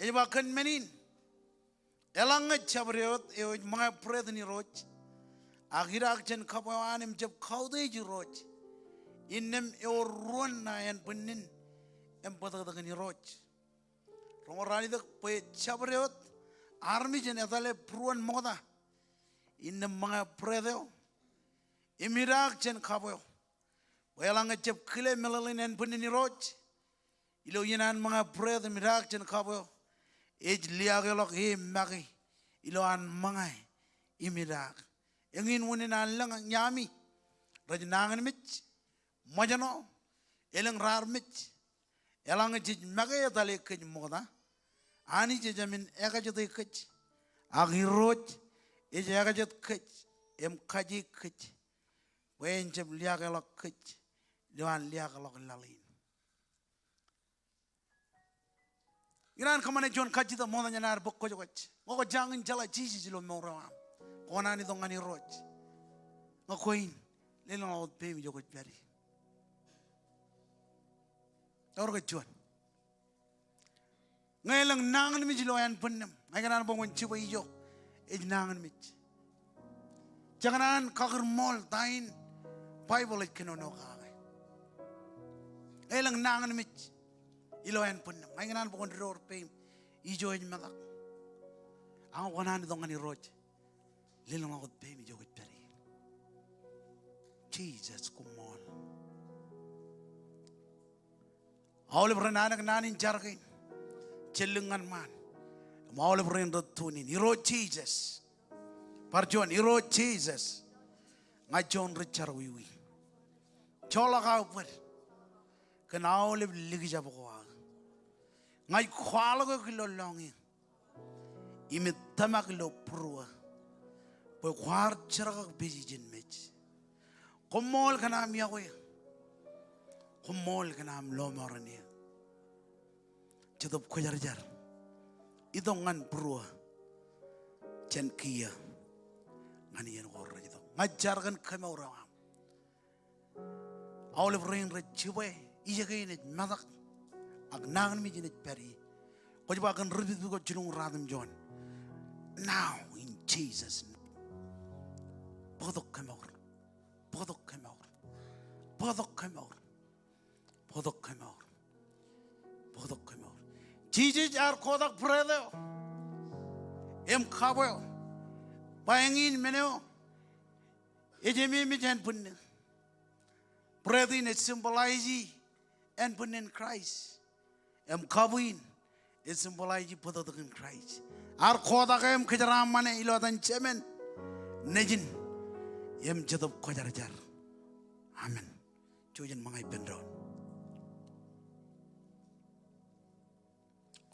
e ba kan menin elanga chabriot e ma predni roj agirak jen kapo anem jeb khawde ji roj innem e ron na en bunnin empatha dengan roj rongorani dak pe chabriot army jen etale pruan moda innem mga predeo imirak jen kapo welanga jeb kile melalin en bunnin roj ilo yinan mga pred imirak jen kapo ej liagelok he magi ilo an mga imirak engin wunin an lang nyami rajnangan mich majano elang rar mich elang jij magaya dale kaj moda ani je jamin ega jode kaj agiroj e ega jod kaj em kaji kaj wen jeb liagelok kaj liwan liagelok lalin iran kamane jon kaji da moda nyanar bokko jogach ngoko jangin jala jiji jilo morawam konani dongani roj ngakoin lelong out pemi jogach bari orga juan ngailang nangan mi jilo yan punnem ngagan bongon chiba ijo ej nangan mi janganan kakir mol tain bible it kenono kagay ngailang nangan mi ilo yan punnem ngagan bongon ror pem ijo ej madak ang konani dongani roj lelong out pemi jogach bari Jesus Kommol All of Renanak Nanin Jarkin, Chillingan man, all of Ren Rotunin, Hero Jesus, Parjon, Hero Jesus, my John Richard Wee. Chola Howard can all live Ligjaboa. My quality longing, imit Tamaklo Prua, but war Chirag busy in Mitch. Kommol can am Iakwe. Kommol can am Lomorania. Chidop Koyarjar. Idongan Brua. Chenkia. Nani and Warrido. My jargon come around. All of rain rechiwe. Iagain it Madak. Agnan me in it Perry. Kojabakan Rubidu got Junung Radam John. Now in Jesus' name. Podok come out. Podok come out. Podok come out. Podok come out. Podok come out. Jesus are Kodak brother. Em Kabo. Bangin Meneo. Ejemi Mijan Pun. Brethren, it symbolizes and put in Christ. Em Kabuin. It symbolizes Podok in Christ. Our Kodak em Kajaramane Ilodan Chemen. Nejin. Em Jadop Kojarjar. Amen. Chujan Mangai Pendron.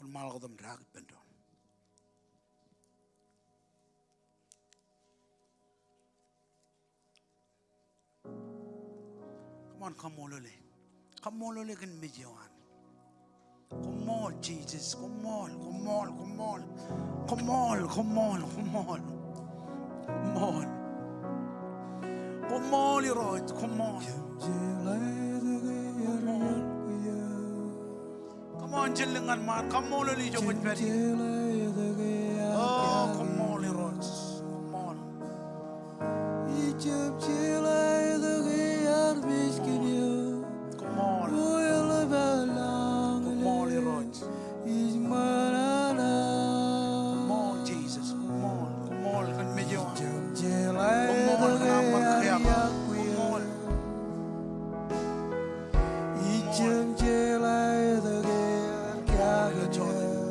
On Malcolm Drag Pendron. Come on, Kommolole. Kommolole can meet you on. Kommol, Jesus. Kommol, Kommol, Kommol. Kommol, Kommol, Kommol. Kommol. Kommol, Roy, Kommol. Come on, Jillingan man, Kommol, Lijo with Betty. Oh, Kommol, Roy, Kommol. jump chill I the gear miskin Kommol. Oil about long Kommol iroj. is manana Come on, Jesus. Come on. Come on. Kan medyo. Jump chill I Kommol the kan magkaya. Iakwe Kommol. Jump chill I the gear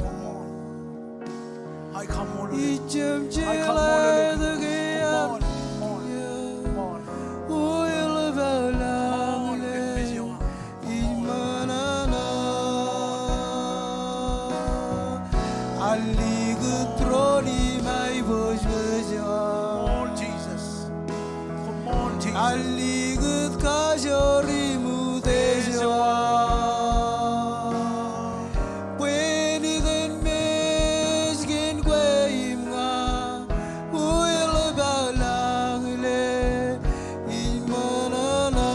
Come on. Ay Kommol. Jump Ay chill Kommol. I the gear Come on. Come on. Oil about long Kan medyo. Ali gutroni mai voz Come on, Jesus. Come on, Jesus. Ali gut kajori mudeja Weni den mesgin kweimga Uil balangle imanana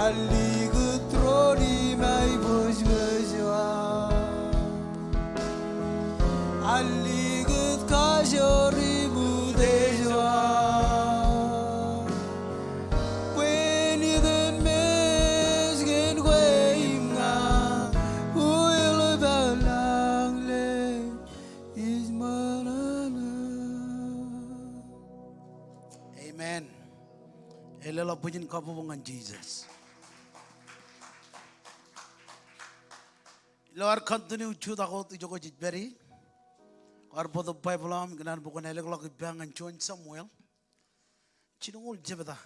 Ali gutroni mai voz Ali gut kajori mudeja When you then mesgin kweimga Uil balangle is manana Amen. Elela pujin kapubangan Jesus. Lord continue to the hot to go berry. Or both the Bible am ganan bukan eleglo bang and join Samuel. Chinungul jebeda.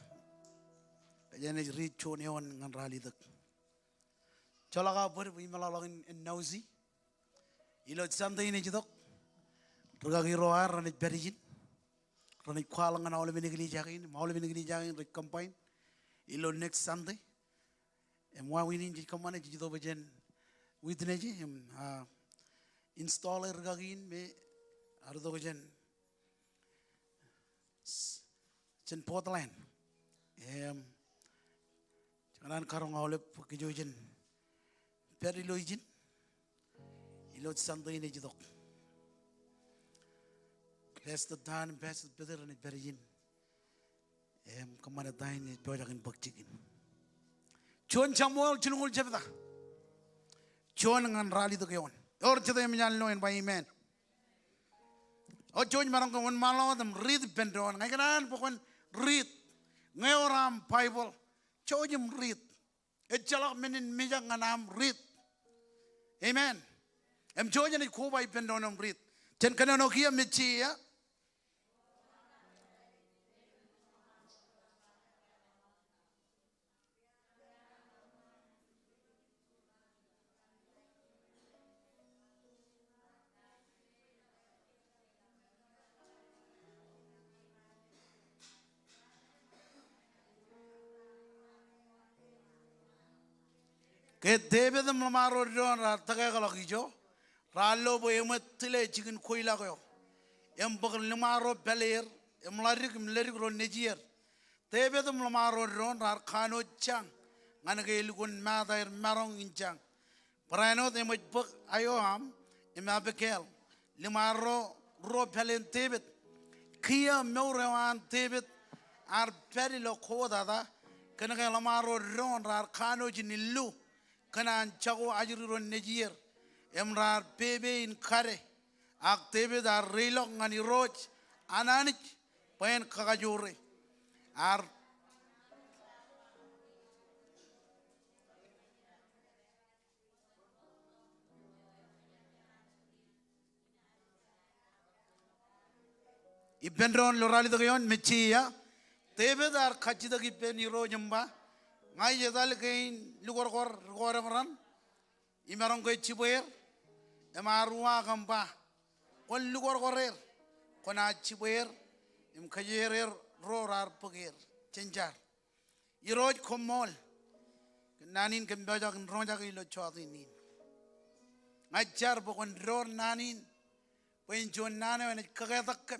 Kajan is read chone on and rally the. Chalaga put we malalong in nosy. Ilot Sunday in each dog. Rugagi roar and it berijin. Run it qualang and all of Vinigri Jackin, all of Vinigri Jackin recombine. Ilo next Sunday. And why we need to come on it over Jen with Neji installer Rugagin me Ardogen Chen Portland. Chanan Karong Olep Kijojen Perilogin Ilot Sunday in each dog. Best the time, best the better and it berijin. Come on a dine is better than buck chicken. Chon Samuel Chinul Jebda. Chon and rally the Gion. Or to them, Yan by amen. O John Marango, one malo, them read Pendron. I can one read. Neoram Bible. Show him read. A jalak menin mijang and am read. Amen. I'm joining a koba Pendron read. Ten canano here, Michia. Ke David Mamaro John Ratagalagijo, Rallo Boematile chicken coilago, Embok Limaro Belair, Emlaric Mlerico Niger, David Mamaro John Arcano Chang, Managailgun Mother Marong in Chang, Prano they might book Ioham, Imabikel, Limaro Ropelin David, Kia Morawan David, Ar Perilo Kodada, Kanagamaro John Arcano Jinilu. Kanan chago ajuru Niger, Emrar Pebe in Kare, Active are Relong and Roach, Ananich, Pen Kagajure, are Ibendron Lorali the Gion, Mechia, David are Kachidaki Peniro Jumba. Ngai jadal kain lugar goran imarong koi ciboyer emarua gamba kon lugar gorer kona ciboyer im kajerer rorar poger cenjar iroj Kommol nanin kembaja ronja kilo chadinin ngajar pokon ror nanin pen jon nane wen kagadak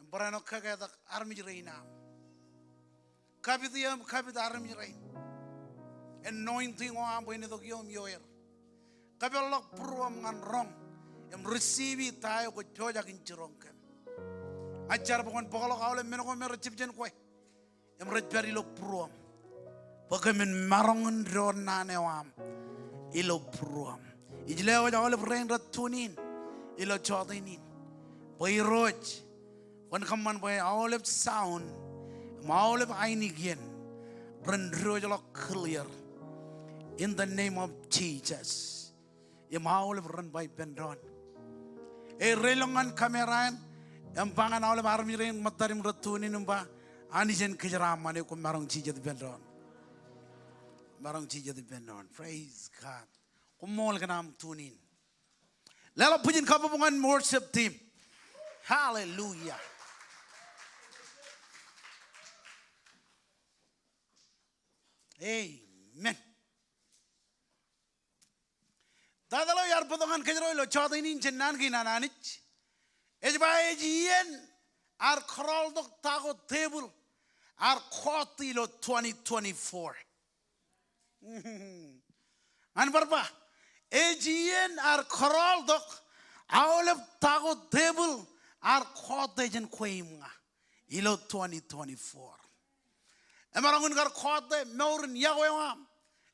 embrano kagadak armi reina Kapitiam kapit army rain. Anointing on when the yom yoer. Kapelok pruam and wrong. And receive it tie with Jojak in Chironkem. ajar bukan pokok kau men ko mer chip jen ko em rej beri lo pruam bagaimana marongan ron nane wam ilo pruam ijle wa ole rain ratunin ilo chodinin boy roj wan kaman boy ole sound maole ainigian ren roj lo clear in the name of Jesus ya maole ren by bendron relongan kameran em pangan ole armiren matarim ratunin umba anijen kejaramane ko marong chije bendron marong chije bendron praise God Kommol kanam tunin lelo pujin kabungan worship team hallelujah amen dadalo yar podongan kejro lo chodinin jennan ginananich ejba ejien ar krol dok tago table ar khoti lo 2024 an barba ejien ar krol dok awle tago table ar khote jen khoimga ilo 2024 emarangun gar khote meurin yawe wam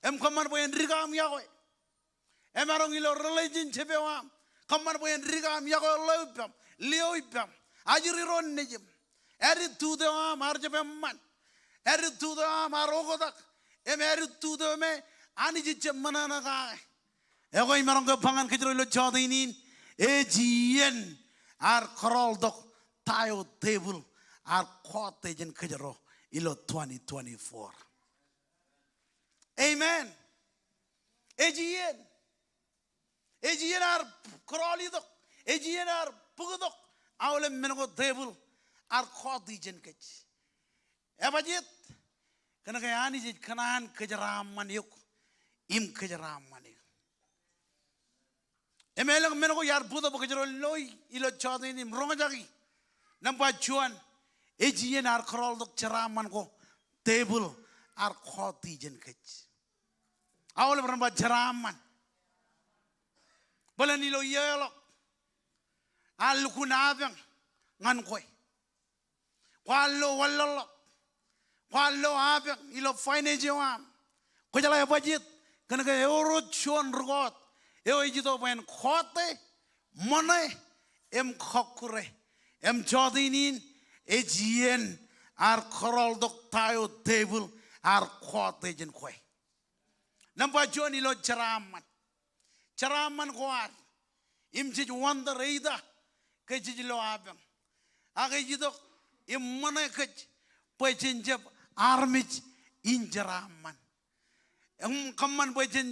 em kaman boyen rigam yawe emarang ilo religion chebe wam kaman boyen rigam yawe lopam leoipam ajiri ron nejem eri tude wam arjebe man eri tude wam arogodak em eri tude me ani jiche manana ga ego imarang ko pangan kejro ilo chodinin ejien ar krol dok tayo table ar khote jen kejro ilo 2024 amen ejien ar kroli dok ejien ar pugdok awle mengo table ar khote jen kej ebajet kana kayani jit kanan kejram man yuk im kejram man emelang mengo yar budo bokejro loy ilo chodini mrongajagi namba chuan ejien ar krol dok charaman ko table ar khoti jen kech awle bramba charaman balani lo yelo al kunavang ngan koy wallo abang ilo fine jewam ko jala budget kana ga euro chon rugot eo ejito ben khote mone em khokure em chodinin ejien ar krol dok tayo table ar khote jen koy namba joni lo charaman koar im jij wanda reida ke jij lo abang age jidok im mone kech pechin jeb armich injaraman em kamman pechin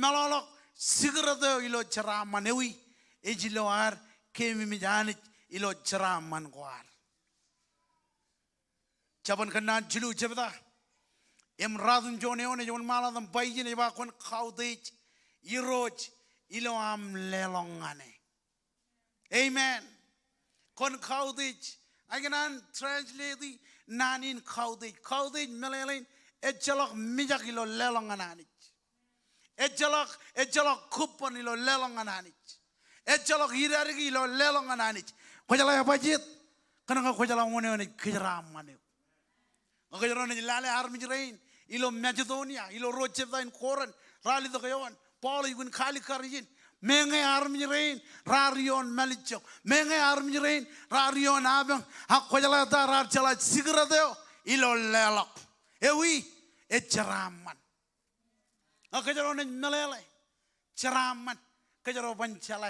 melolok sigrado ilo charaman ewi ejilo ar kemi mijanich ilo charaman koar chaban kana jilu jebda em radun jone one jon maladam bayjine ba kon khawdej iroj ilo am lelongane amen kon khawdej aganan translate nanin khawdej melelin echalok mijak ilo lelongane echalok kupon ilo lelongane echalok hirarigi ilo lelongane ko jala budget kana ko jala one kiramane Agajron lale armijrain ilo Macedonia ilo rochevdain koran rali do kayon Paul igun khali karijin menge armijrain rarion malicho menge armijrain rarion abang hakojala darar chala sigradeo ilo lelok ewi echaraman agajron melele charaman kajaroban chala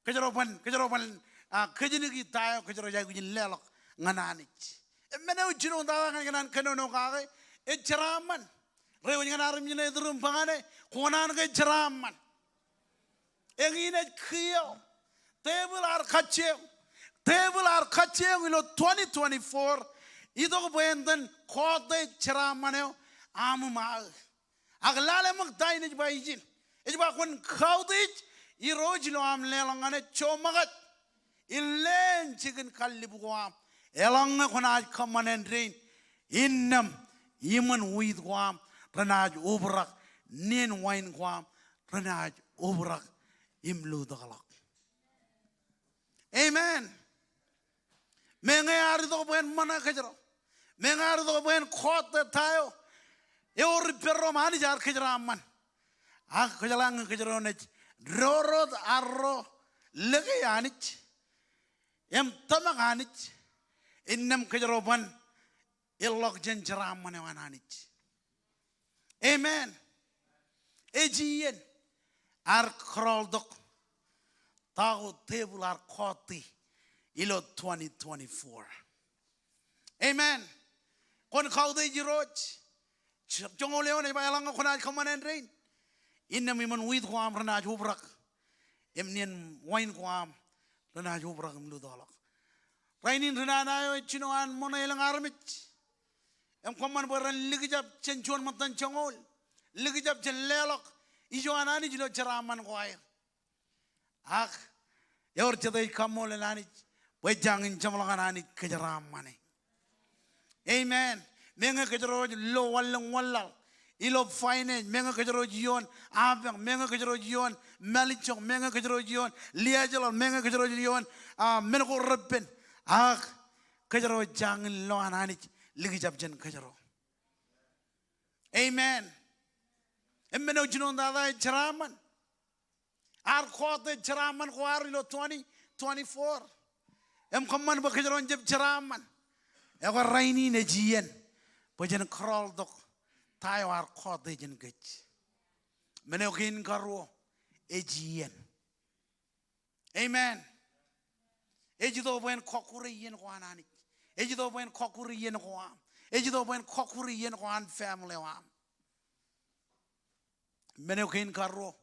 kajaroban kajinigi tayo kajaro jaguin lelok ngananich mene ujino ndawa nganan kanono kage echraman rewen nganarim nyine drum pangane konan ke chraman egine khiyo table ar khache ilo 2024 ido boenden khote chramane amuma aglale mak daine bayjin ejba kon khawdij irojlo am lelangane chomagat illen chicken kallibuam elanga konaj kamanen rain innam yiman with guam ranaj ubrak nin wine guam ranaj ubrak imlu dagalak amen Mengar to ben mana kejero. Mengar to ben khot tayo. Eur perro mani jar kejera man. Kejalang kejero ne. Rorod arro lege anich. Em tamak anich. Innem kejero ban. Ilok jen jeram mane wan anich. Amen. Ejien. Ar kroldok. Tahu table ar khoti. Ilo 2024. Amen. Kon kau de jiroj. Jongo leone ba lang ko na kamanen rain. Inna mi man wit ko am rana jubrak. Emnien wine ko am rana jubrak mlu dolak. Rainin rana na yo chinoan mona ilang armit. Em koman boran ligijab chenchon matan chongol. Ligijab chen lelok. Ijo anani jilo charaman ko ay. Ak yor chadai Kommol anani. Wajangin jamlangan ani kejaram mane. Amen. Menga kejaro lo walang walal. Ilo finance. Menga kejaro jion. Abang. Menga kejaro jion. Malichong. Menga kejaro jion. Liajalon. Menga kejaro jion. Menko repen. Kejaro jangin lo anani. Ligi jabjan kejaro. Amen. Emeno jinon dada jaraman. Ar khote jaraman ko ar ilo 2024. Em Kommol ba kejaron jeb jaraman. Ego raini ne jien. Bajan krol dok. Tayo ar khote jen gech. Mene okin karo e jien. Amen. Ejido ben kokure yen ko anani. Ejido ben kokure yen ko am. Ejido ben kokure yen ko an family am. Mene okin karo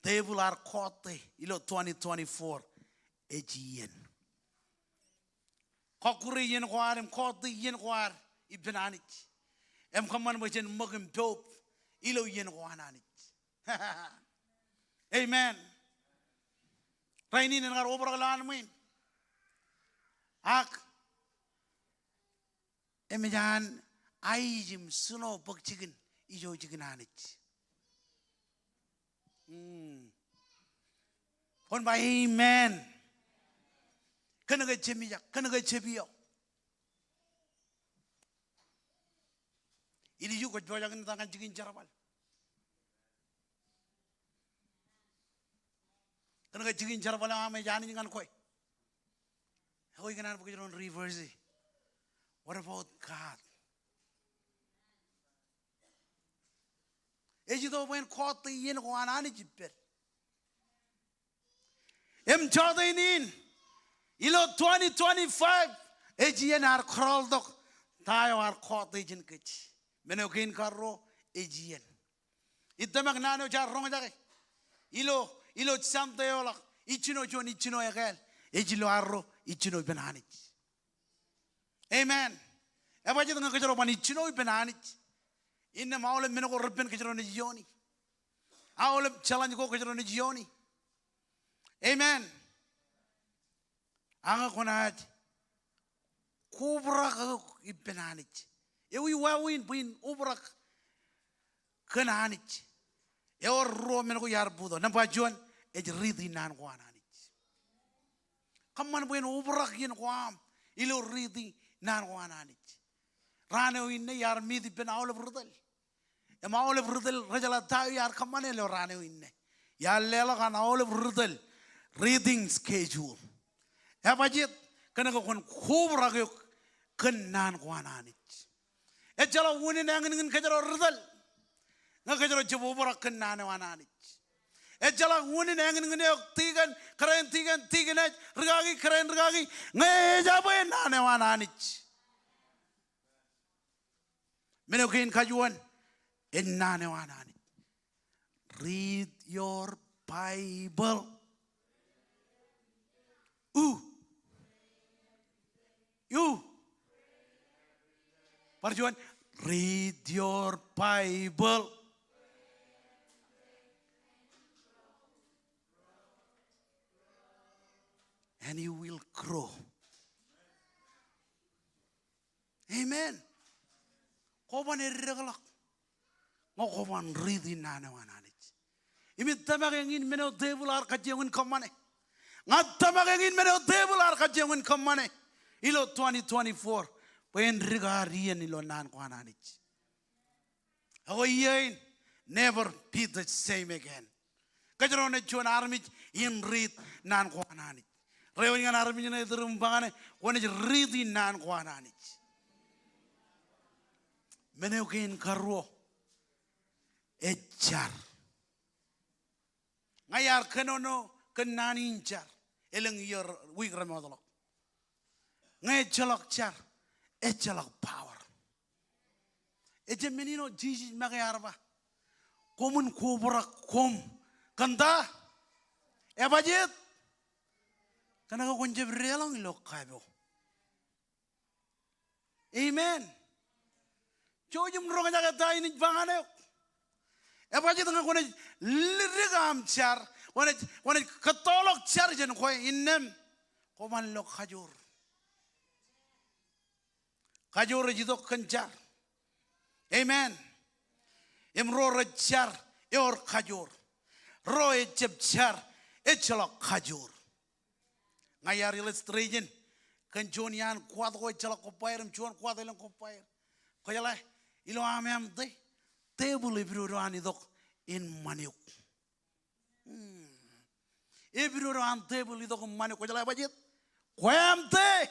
table ar khote ilo 2024 e jien. Kokuri yen kwar em koti yen kwar ibenanich. Em Kommol bajen mugim dope ilo yen kwananich. Amen. Rainin ngar obragalan min. Ak emejan aijim suno bakchigin ijo jiginanich. On by amen. Kanaga chemiya, kanaga chebiyo. Ili yu ko joyang tangan jigin jarabal. Kanaga jigin jarabal ame jani ngan koi. How you gonna put it on reverse? What about God? Ejido when caught the yen ko anani jipper. Em chodainin. Ilo 2025 ejien ar kroldok tayo ar khote jin kech menokin karro ejien itamak nano jar rong jage ilo samte yola ichino yakel ejilo arro ichino benani. Amen. Eba jito nga kejaro ban ichino benani. Inna maole menoko repen kejaro ni jioni. Aole challenge ko kejaro ni jioni. Amen. Anga konat kubra ka ipenanich. Ewi wawin bin ubra kananich. Eor ro men ko yar budo. Nampa juan ridi nan ko ananich. Kaman bin ubra kin ko am ilo ridi nan ko ananich. Rane winne yar midi pen aule brudel. Ema aule brudel rajala tayo yar kaman elo rane winne. Yar lela kan aule brudel reading schedule. Ebajit kena kon kubra ke kenan ko ananich. Ejala wuni nangin kejaro rudel. Nga kejaro jebo bora kenan ananich. Ejala wuni nangin ngene tigan keren tigan regagi keren regagi ngejabe nane ananich. Menokin kajuan enane ananich. Read your Bible. You. Perjuan, read your Bible. And you will grow. Amen. Koban irregalak. Ngokoban reading nana wananich. Imit tamagin meno table ar kajengun komane. Ngat tamagin meno table ar kajengun komane. ilo 2024 pen riga rien ilo nan kwananich. Ako yain never be the same again. Kajro na chuan army in read nan kwananich. Rewan ngan army na idrum bangane kwanich read in nan kwananich. Meneukin karwo echar. Ngayar kanono kanani inchar. Eleng yer wig ramadalo. Ngay chalak char. Echalak power. Eje menino Jesus magayarba. Komun kubra kom. Kanda. Ebajet. Kanaka kunjeb relang ilok kaibo. Amen. Jojum ronga jaga ini bangane. Ebajet nga kunaj lirigam char. Wanaj katolok char jen koy innem. Koman lok khajur. Khajur jidok kencar. Amen. Imro rechar eor khajur. Ro echep char echalok khajur. Ngayar ilis trejin. Kenjonian kuat koy chalok kopair mchuan kuat ilang kopair. Koyalai ilo amem de. Table ibruan idok in maniuk. Ibruan table idok maniuk koyalai bajit. Koyam te.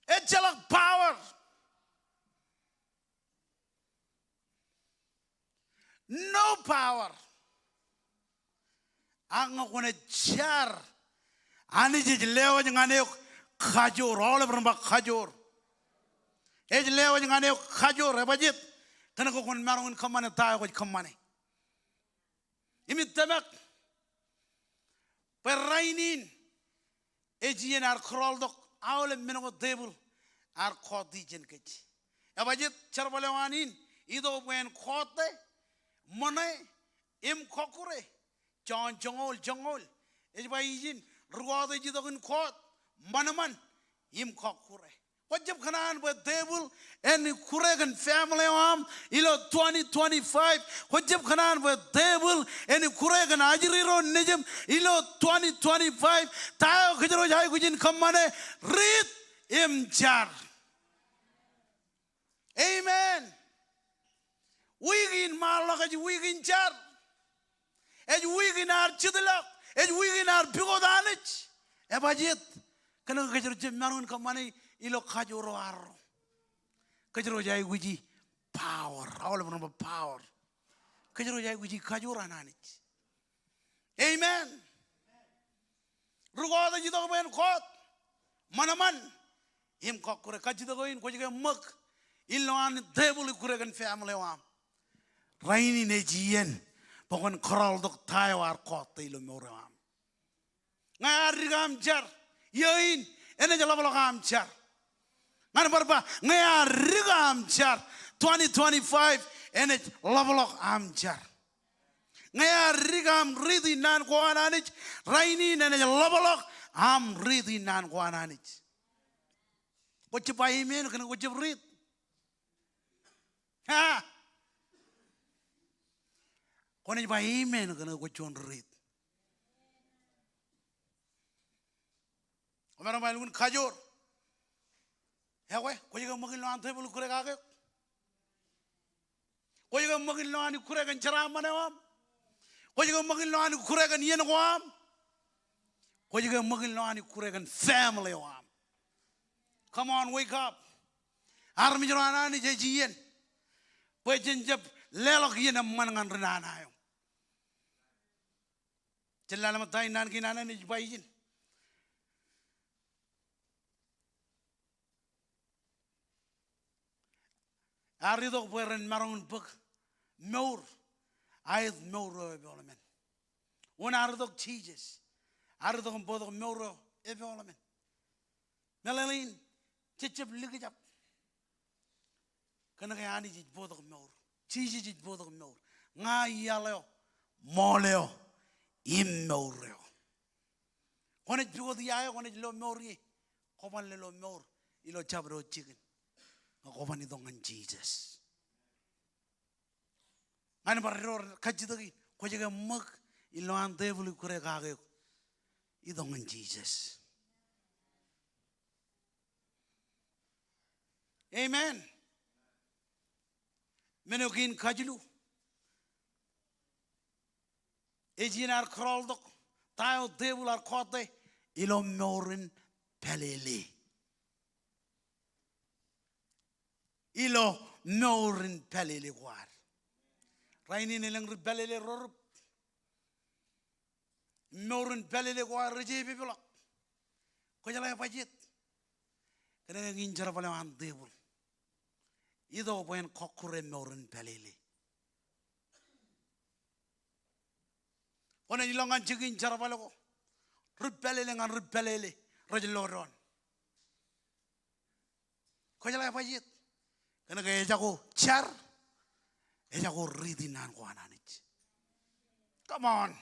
Echalak power. No power. Ang kone char. Ani jij lewa ngane khajur. All of khajur. Ej lewa ngane khajur. Ebajit. Kana ko kon marong kamane tayo ko kamane. Imit tamak. Perainin. Ejien ar kroldok. Awle menogo table. Ar khodi jen kech. Ebajit charbalewanin. Ido wen khote. Mane im kokure. John jongol. Ejbaijin. Rugode jidogin khot. Manaman im kokure. What jab khanan with table and kuregan family am ilo 2025. What jab khanan with table and kuregan ajriro nejam ilo 2025. Tayo khajro jai gujin kamane read im char. Amen. Wigin malak aj wigin char. Aj wigin ar chidlak. Aj wigin ar bigodanich. Ebajit. Kana khajro jam marun kamane ilo khajuro arro. Khajuro jai guji power. All of them power. Khajuro jai guji khajura nanich. Amen. Rugoda jito ben khot. Manaman. Im kokure kajito go in kojige mak. Iloan devil kuregan family wam. Raini nejien. Pokon koral dok tayo ar khot ilo moram. Ngarigam jar. Yain ene jalabalagam jar. Ngan barba ngaya rigam char 2025 and it levelok am char. Ngaya rigam ridi nan kwananich raini and it levelok am ridi nan kwananich. What you buy amen can what you read? Ha. When you buy amen can what you read? Omara malun khajur. Iakwe, kau juga mungkin lawan table kurek agak. Kau juga mungkin lawan kurekan ceramah mana wam. Kau juga mungkin lawan kurekan yen wam. Kau juga mungkin lawan kurekan family wam. Come on, wake up. Army jurana ni jajian. Pejen jab lelok yen amman ngan renana yo. Celana matai nan kinana ni baijin. Arido peren marong book more ayat more evolumen. One arido cheeses. Arido bodo more evolumen. Melalin chichip ligajap. Kana kaya ani jit bodo more. Cheeses jit bodo more. Nga yaleo moleo immoreo. Kone jugo diaya kone lo more. Kopan le lo more. Ilo chabro chicken. Ako man itong ang Jesus. Ano ba rin kajitagi? Kung jaga mag ilang devil kure kagay itong ang Jesus. Amen. Menokin kajlu. Ejinar kroldok. Tayo debular kote. Ilo morin pelele. Ilo morin pelele war. Raini nilang pelele rorup. Morin pelele war reje bibulak. Kajala pajit. Kena nginjar pala an debul. Ido poen kokure morin pelele. Ona ilangan jigin cara pala ko. Rupelele ngan rupelele. Rajeloron. Kajala pajit. Kena kaya jago char. Jago ridinan ko ananich. Come on.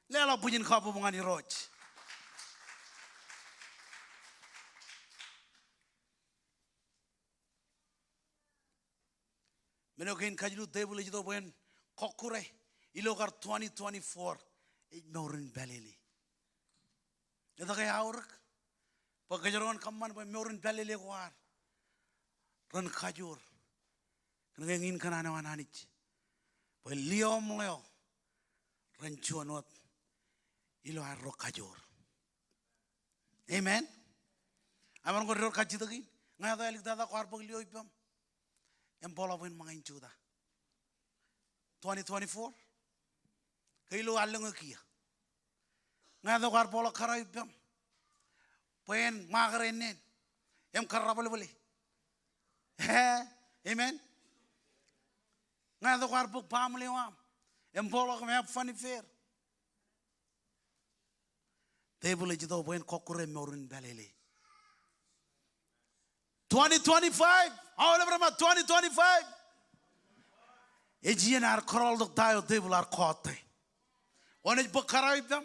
Lela punya kapu mengani roj. Menokin kajlu table itu poen kokure. Ilokar 2024. Ignorin belele. Ito kaya aurak. Pagkajaron kaman poen ignorin belele kuar. Ran kajur. Kena ngin kanana wananich. Poen liom leo. Ran chuanot. Ilo arro kajur. Amen. Aman ko ro kajitagin. Nga dahil dada kuar pag liyo ipam. Empola poen mga inchuda. 2024. Kailo along kia. Nga do kuar pola kara ipam. Poen makarenen. Kara bali. Amen. Nga do kuar pag family wam. Empola kami have funny fair. Table itu poen kokure morin balele. 2025. Awal berapa 2025? Ejian ar korol dok tayo table ar kote. Onej bekara ipam.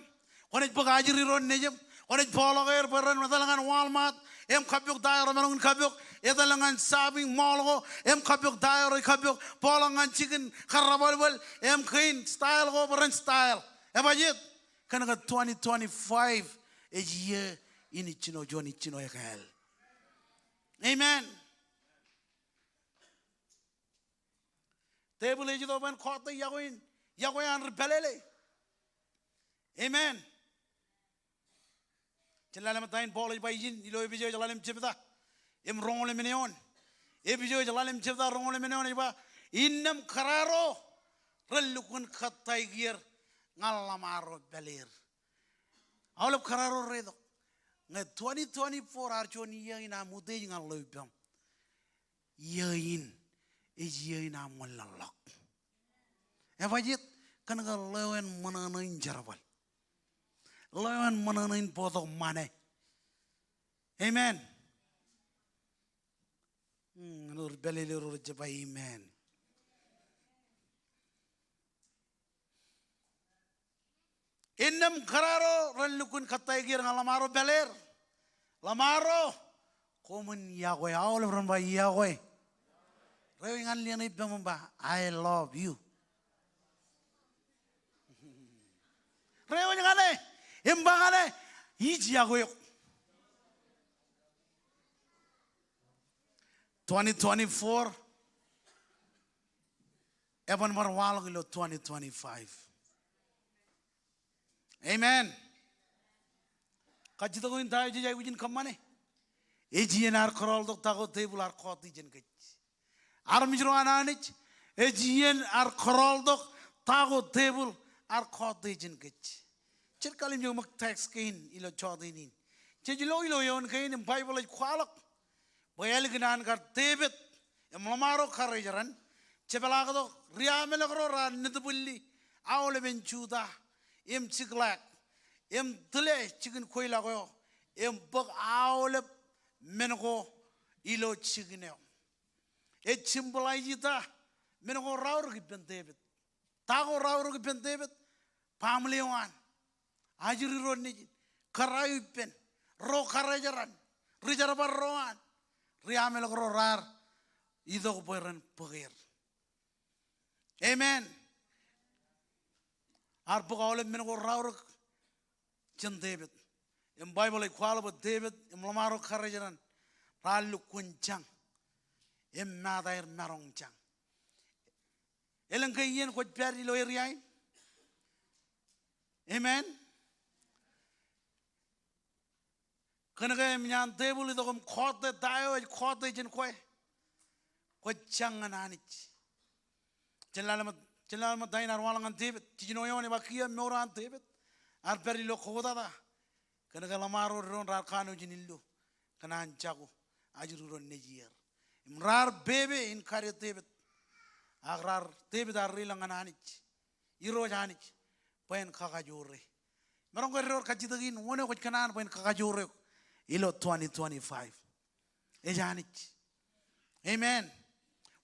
Onej bekajiri ron nejem. Onej pologer peran matalangan Walmart. Kabyok tayo ramalong kabyok. Etalangan sabing mall ko. Kabyok tayo kabyok. Polangan chicken karabal. Kain style ko peran style. Bajit. Karena 2025 year ini chino Johnny chino ekal. Amen. Table itu open kota Iakwe an rebelele. Amen. Jalan matain boleh bayjin ilo ebijo jalan cipta. Rongole meneon. Ebijo jalan cipta rongole meneon iba innam kararo relukun katai gier. Ngalamaro belir. Awalap kararo redo. Nge 2024 archon yain amude ngal loibam. Yain yain amulalak. Evajit kan ngal lewen mananain jarabal. Lewen mananain potok mane. Amen. Nur belir urjaba amen. Innam kararo relukun katai gir ngalamaro beler. Lamaro komun Iakwe awal beramba Iakwe. Rewingan lian ibang mba I love you. Rewingan ne imbangane iji Iakwe. 2024 eban marwalo kilo 2025. Amen. Kajito ko tayo jay ujin kamane. Ejian ar korol dok tago table ar koti jen kach. Ar mijro ananich. Ejian ar korol dok tago table ar koti jen kach. Cer kalim yung mag text kain ilo chodinin. Cer ilo yon kain yung Bible ay kwalak. Bayal ginan kar tebet. Yung lamaro karajaran. Cepelaka dok riyamela karo ran netubuli. Awle benchuda. Ciklak, tele chicken koila ko, bug awlep menko ilo chicken. Symbolize ita menko raur ki pentebet, tago raur ki pentebet, family one, ajiri ron ni karayu pen, ro karajaran, rijarabar roan, riamel ko rar, ido ko poiran pagir. Amen. Arpo kaulah menko raur jen David. Bible kuala buat David, lamaro karajaran, ralu kuncang. Mother marong chang. Elang kayen ko peri lo eriay. Amen. Kana kay minyan table ito kum khote tayo khote jen koy. Ko changan anich. Chelal mat dain arwalangan tebet. Tijino yoni bakia moran tebet. Ar peri lo khoda da. Kana kalamaro ron rar kanu jinillo. Kana anchago ajuru ron nejier. Imrar bebe in kare tebet. Agrar tebet ar rilangan anich. Iro janich. Pain kakajore. Marong ko kajitagin wone ko kanan pain kakajore. Ilo 2025. Ejanich. Amen.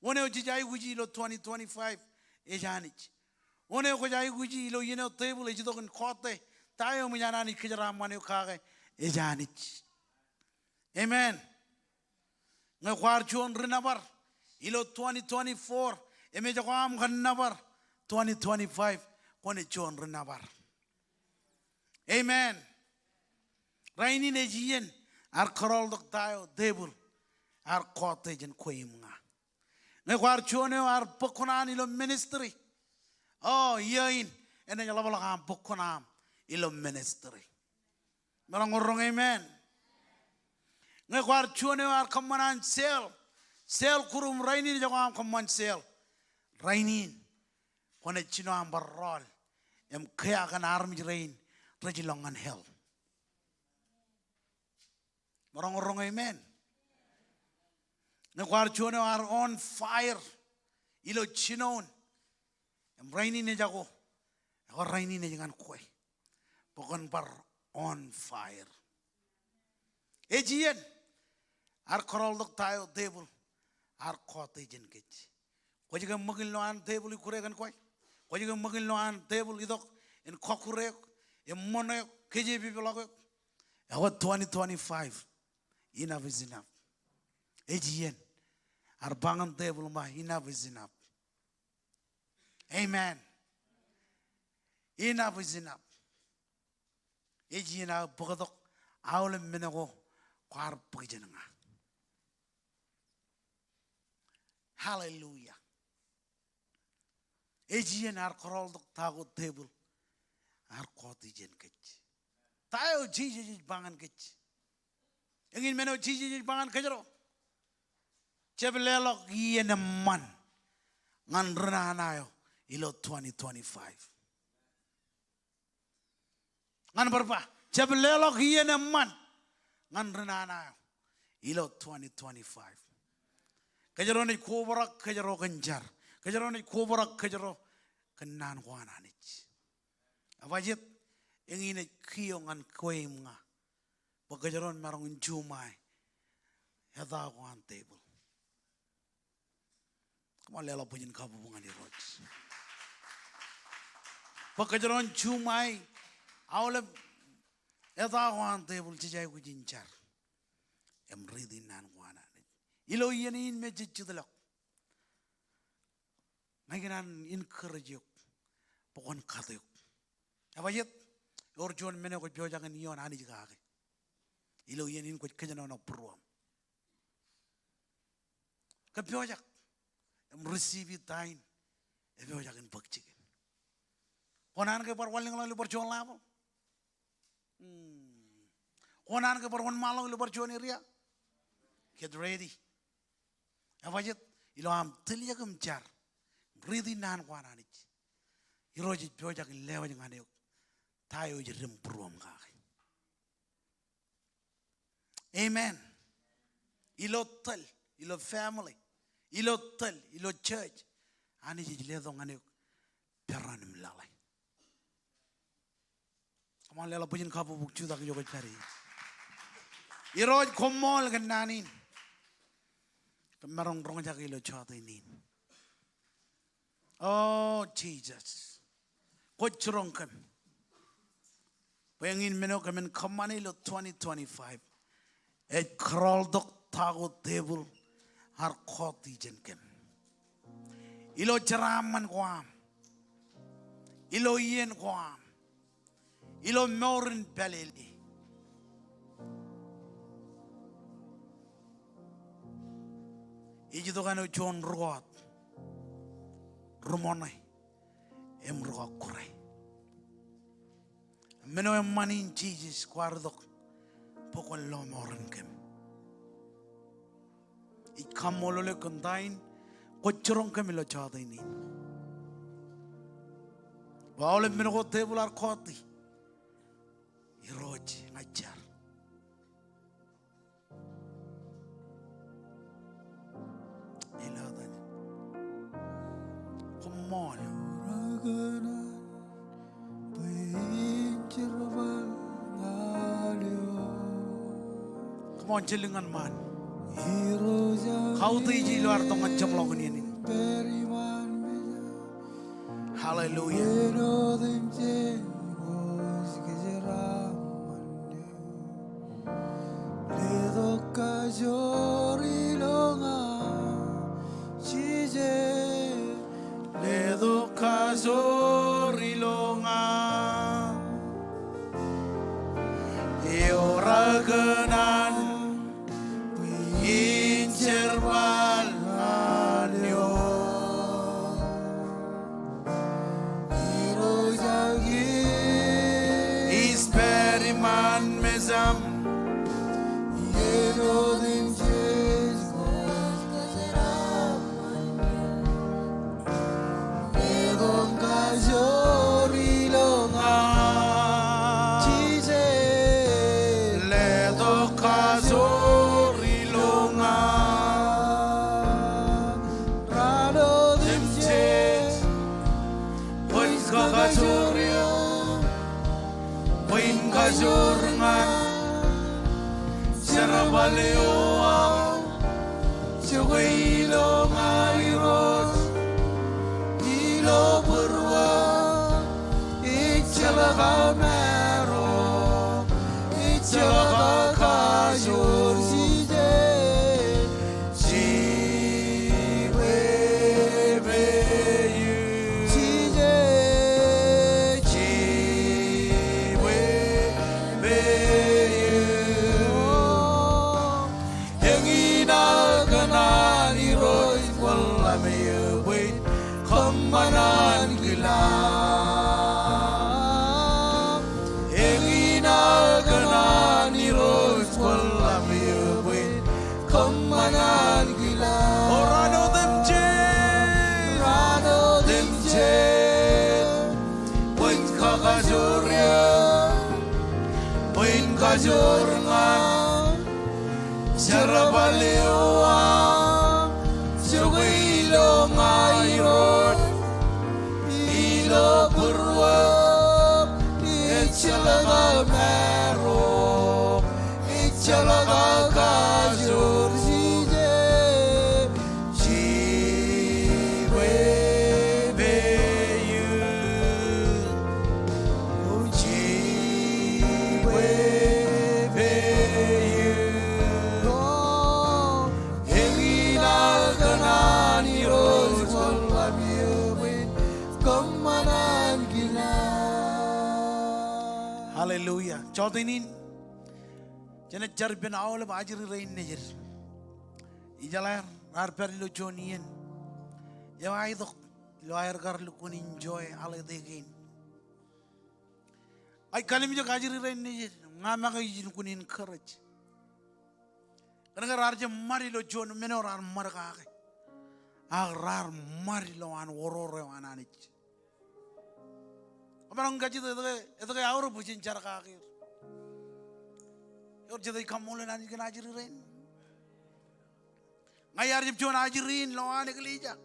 Wone o jijai guji ilo 2025. Ejanich. Wone ko jai guji ilo yeno table ejidokun khote. Tayo minyanani kijara mane kage. Ejanich. Amen. Ngakwar chuon rinabar. Ilo 2024. Emejakwam kanabar. 2025. Kone chuon rinabar. Amen. Raini nejiyen. Ar karol dok tayo table. Ar kote jen koimnga. Ngakwar chuon ar pokonan ilo ministry. Oh yain. Ena yalabalakam pokonam ilo ministry. Marangorong amen. Ngakwar chuon ar kamanan sel. Sel kurum raini jawam kaman sel. Rainin. Kone chino ambarol. Em kaya kan army rain. Rajilongan hell. Marangorong amen. Nakwar chuno are on fire. Ilo chinon. Em raini ne jago. Ako raini ne jangan kue. Pokon par on fire. Ejian. Ar korol dok tayo table. Ar kote jen kech. Ko jiga magil no an table ikure kan kue. Ko jiga magil no an table idok en kokure. Em mono keje bibelago. Ako 2025. Enough is enough. Ejian. Ar bangan table ma enough is enough. Amen. Enough is enough. Ejian a bogadok awle menago kwar pagjenanga. Hallelujah. Ejian ar korol dok tago table. Ar koti jen kech. Tayo jiji bangan kech. Ingin meno jiji bangan kejero. Chebelelok yene man. Ngan renanayo ilo 2025. Ngan berpa? Chebelelok yene man. Ngan renanayo ilo 2025. Kejero ni kuborak kejero kenjar. Kejero ni kuborak kejero kenan wananich. Awajit ingin kiyongan koim nga. Pagkajaron marong jumay. Yada ko ang table. Kumalela po yung kabubungan ni Rods. Pagkajaron jumay. Awalab. Yada ko ang table. Chijay ko jinchar. Em reading nan ko anan. Ilo yanin medyo chudalak. Ngayon encourage yuk. Pokon kato yuk. Awajit. Orjon mene ko biyojangan iyon ani jikake. Ilo yanin ko kajana na pruam. Kapiyojak. Em receive it time. Ebiyojak in pagchikin. Konan ke par waling lang lubar jon labo. Konan ke par wan malang lubar jon area. Get ready. Awajit ilo am tiliyagam char. Ready nan kwananich. Iroji biyojak in lewa jang anayok. Tayo jirim pruam kake. Amen. Ilo tal, ilo family, ilo tal, ilo church. Ani jile dong ani peranim lalai. Kamal lela pujin kapu bukcu tak jogo cari. Iroj Kommol kan nanin. Kemarong rong jak ilo chata ini. Oh Jesus. Kocurong kan. Pengin meno kamen kamane ilo 2025. Et kral dok tago table har koti jenken. Ilo ceraman kuam. Ilo yen kuam. Ilo morin peleli. Iji to kan John rugot. Rumonai. Em rugok kurai. Meno em manin Jesus kuardok. Pokol lo moran kem. Ik Kommol le kondain. Kochorong kem lo chada ini. Waole meno ko tebular koti. Iroji ngajar. Iladan. Kommol. Come on, chillingan man. Kau tu iji luar tongan jemlong ini. Hallelujah. Ledo kazorilonga Ioragenan Incerbal anyo Irojagi Isperiman mezam Yerodin Kajurngan Sarabaleo Sewilo Mairos Ilo Purwa Ichalaga Mero Ichalaga Kajur Sije Siwe Beyu Sije Manan gila Egina ganani rose wala miwe Kamanan gila Orano demche Point kajorngan Sarabaleo Sewilo mayon Ilo purwa Ichalaga mero Ichalaga kajur sije Jiwe beyu Jiwe beyu Egina ganani rose wala miwe Kamanan gila Hallelujah Chodinin Jana jarbin awal bajri rain nejir Ijalar arper lo jonien Ya aidok lo air gar lo kun enjoy ale degin Ay kalim jo gajri rain nejir ngama ka yijin kun encourage Kana arje mari lo jon menorar marga Agrar mari lo an worore ananich Amarang gaji itu kayak aur bucin cara kakir. Yor jadi Kommol nanti kena ajarin. Ngayar jip cuma ajarin loan ekelija.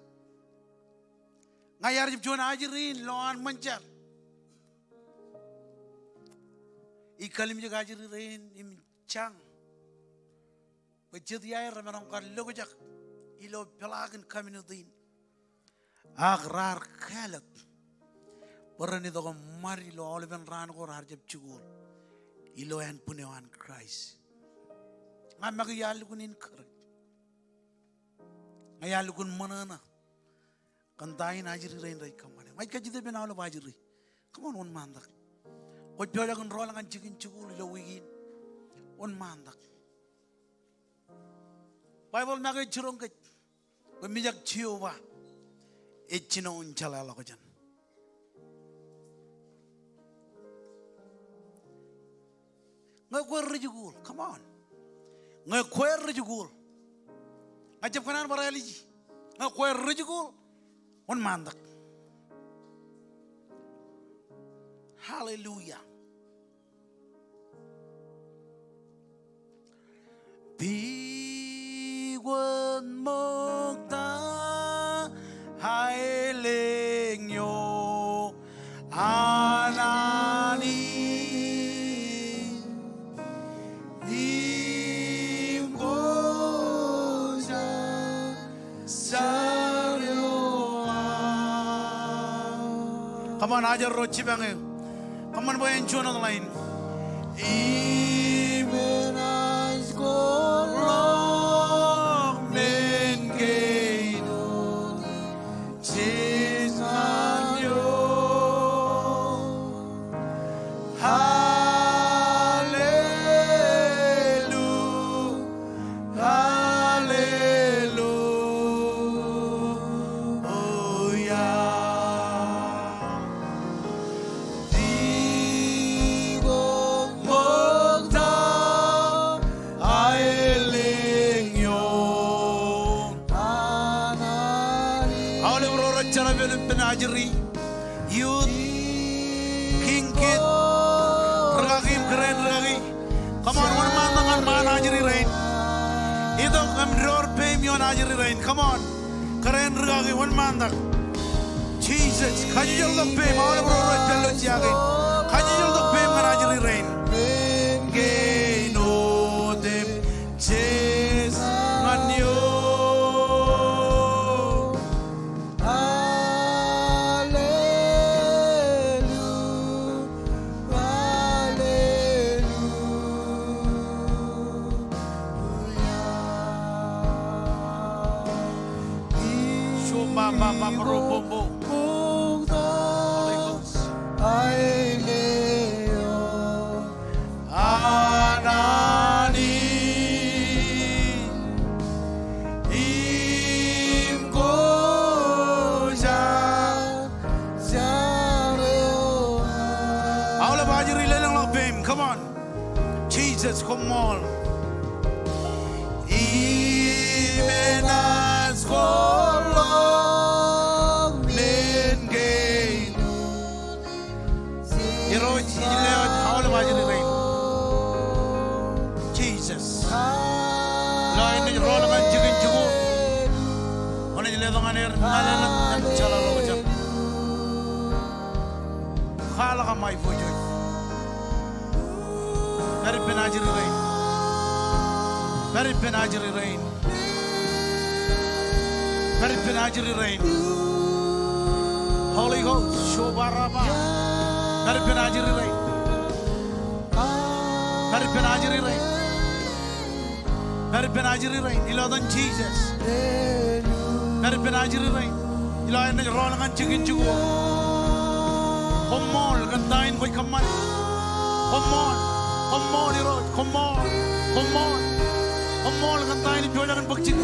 Ngayar jip cuma ajarin loan mencar. Ikalim juga ajarin imcang. Bejat ya ramadhan kalau kejak ilo pelagin community. Agrar kalat. Orang itu kan mari lo oliven ran kor harjap cugul, ilo yang punewan Christ. Ngamak yalukun inkar, ngayalukun mana na, kantain ajiri rain rai kamane. Mai kajide benalo bajiri, kaman on mandak. Kau jual kan rolang kan cikin cugul ilo wigin, on mandak. Bible makai curong ke, mijak Jehovah echino unchala lagojan ngakwer jugul come on ngakwer jugul ngajab kanan baraliji ngakwer jugul on mandak hallelujah 비원 먹다 하일랭요 하나님 임고자 사려와 Come on ajar roci bange Come on boy enjoy on the line Even as long men gain Jesus youth, king kid, regagim keren regagi. Come on, one man dengan man ajri rain. Itu kamdor pay mion ajri rain. Come on, keren regagi one man dak. Jesus, kaji jol dok pay mau le bro jalo ciage. Kaji jol dok pay man ajri rain. Geno dem Jesus manyo. Mama robombo Holy Ghost Aileo Anani Imgoja Zareo Aula bajiri lelang lopim come on Jesus Kommol Imenas Kommol Jesus lain ni rola kan jigin jugu ona jile dangan er nalan chala lo jam khala ka mai bojo dari penajiri rain dari penajiri rain dari penajiri rain Holy Ghost shobaraba dari penajiri rain dari penajiri rain dari penajiri rain iladan Jesus dari penajiri rain iladan rolangan chicken jugo Kommol kantain boy kaman Kommol irot Kommol kantain jolangan bakchig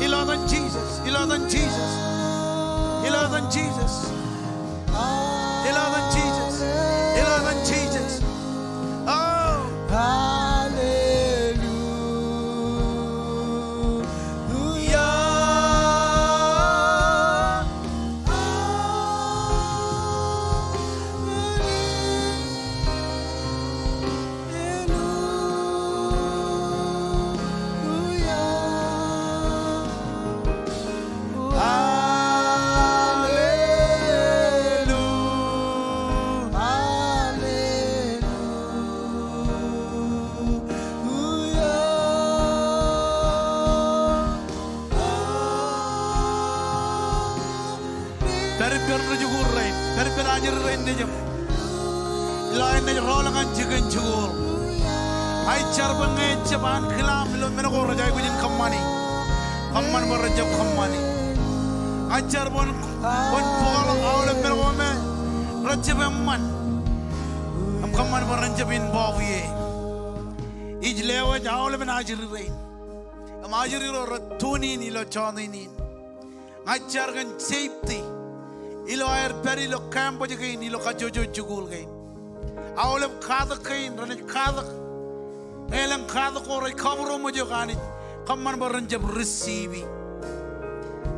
iladan Jesus iladan Jesus iladan Jesus iladan Jesus iladan Jesus oh lain aja rolangan chicken jugur ai charbange jaban khilam lo mena ko rajai bujin kamani kamman barajab kamani ajar bon polang awle mena ko me rajab man am kamman barajabin bawiye ijlewa awle mena ajri rein Majoriro Ratuni Nilo Choninin. I jargon safety. Ilo air perilo campo again, Ilo Kajojo Jugul gain. I will have Kathakain, running Kathak. Elan Kathak or a cover Mojogani. Come on, Baranjab receive.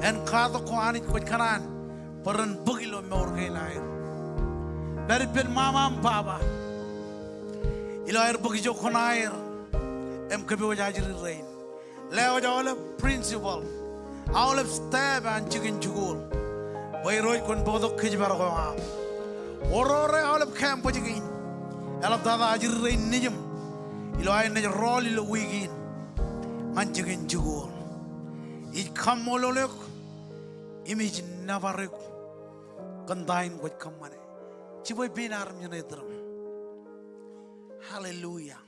And Kathakoani with Kanan. Paran Bugilo Morgan. Very big Mama and Papa. Ilo air Bugijo Konair. Kabiwajiri rain. Leo Olive principal. Olive stab and chicken jugul. Boy Roy con bodo Kijbarago. Aurora Olive camp again. Elabdada Ajiri rain nijum. Ilo I never roll ilo wigin. Man chicken jugul. It Kommol look. Image never combine with Kommol. Chiboy bin arm unitrum. Hallelujah.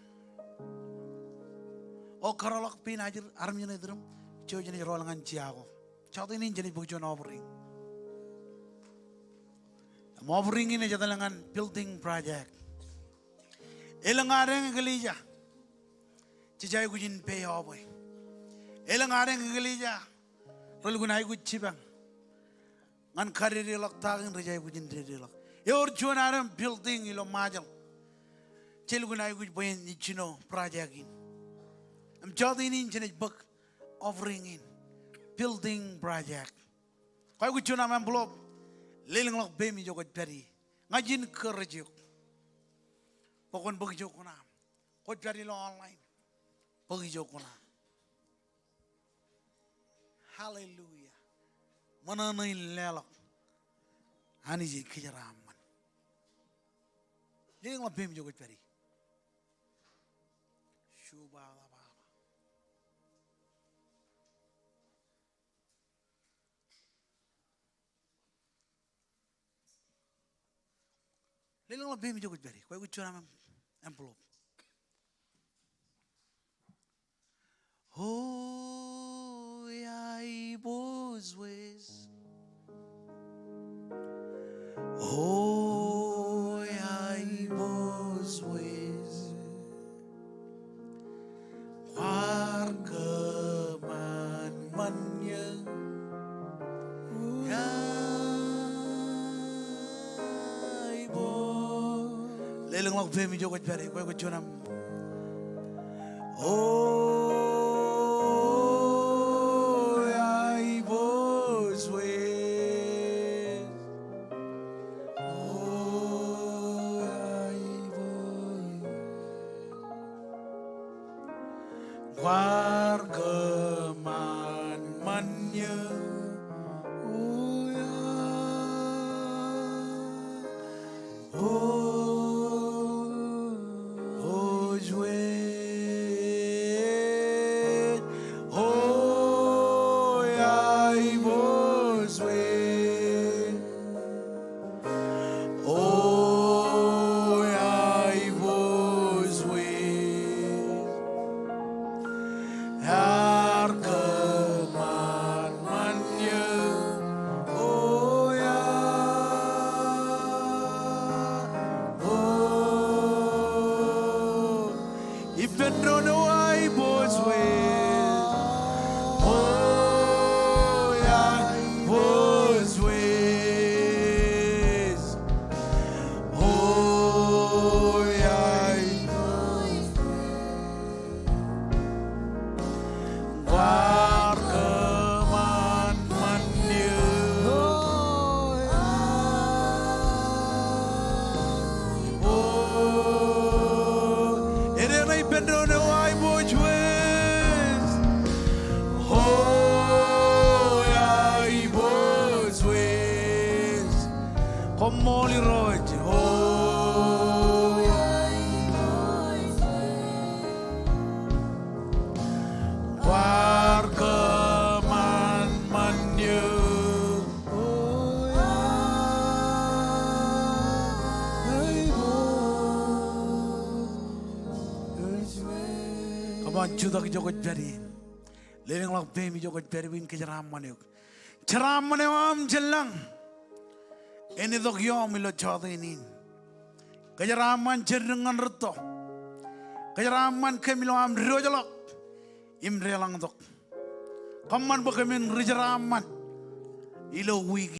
O Karolak pin ajir army nedrum, Chojani Roland Chiago. Chowdin injury Bujon offering. I'm offering in a Jadalangan building project. Elangarang Galija Chijagujin pay away. Elangarang Galija Rolgunai good chibang. Uncurried lock tagging Rajagujin Redilok. Your Junaram building ilo majal. Chilgunai good boy in Nichino project in. I'm jotting in a book offering in building project. Why would you not envelope? Lailing like baby you got petty. Imagine courage you. But one book you kuna. What very long online. Book you kuna. Hallelujah. Manana in Lelok. Haniji Kijaraman. Lailing like baby you got petty. Shuba. Little baby joke berry. Why would you have envelope? Oh, I was ways. Oh, I was ways. Wargaman manya. Lelong log femi jogot peri koi kuchunam. Oh, I was with. Oh, I was. Wargaman manya. Oh, yeah. Oh. Kommol road. Oh, Wargaman manya. Come on, juda ki jogot beri. Living like baby jogot beri win ki jaram manuk. Jaram manewam jelang. Ini dok yom ilo chadinin. Kajaraman jeringan reto. Kajaraman kemilo am rojolok. imre lang dok. Kaman ba kami rijaraman ilo wigi.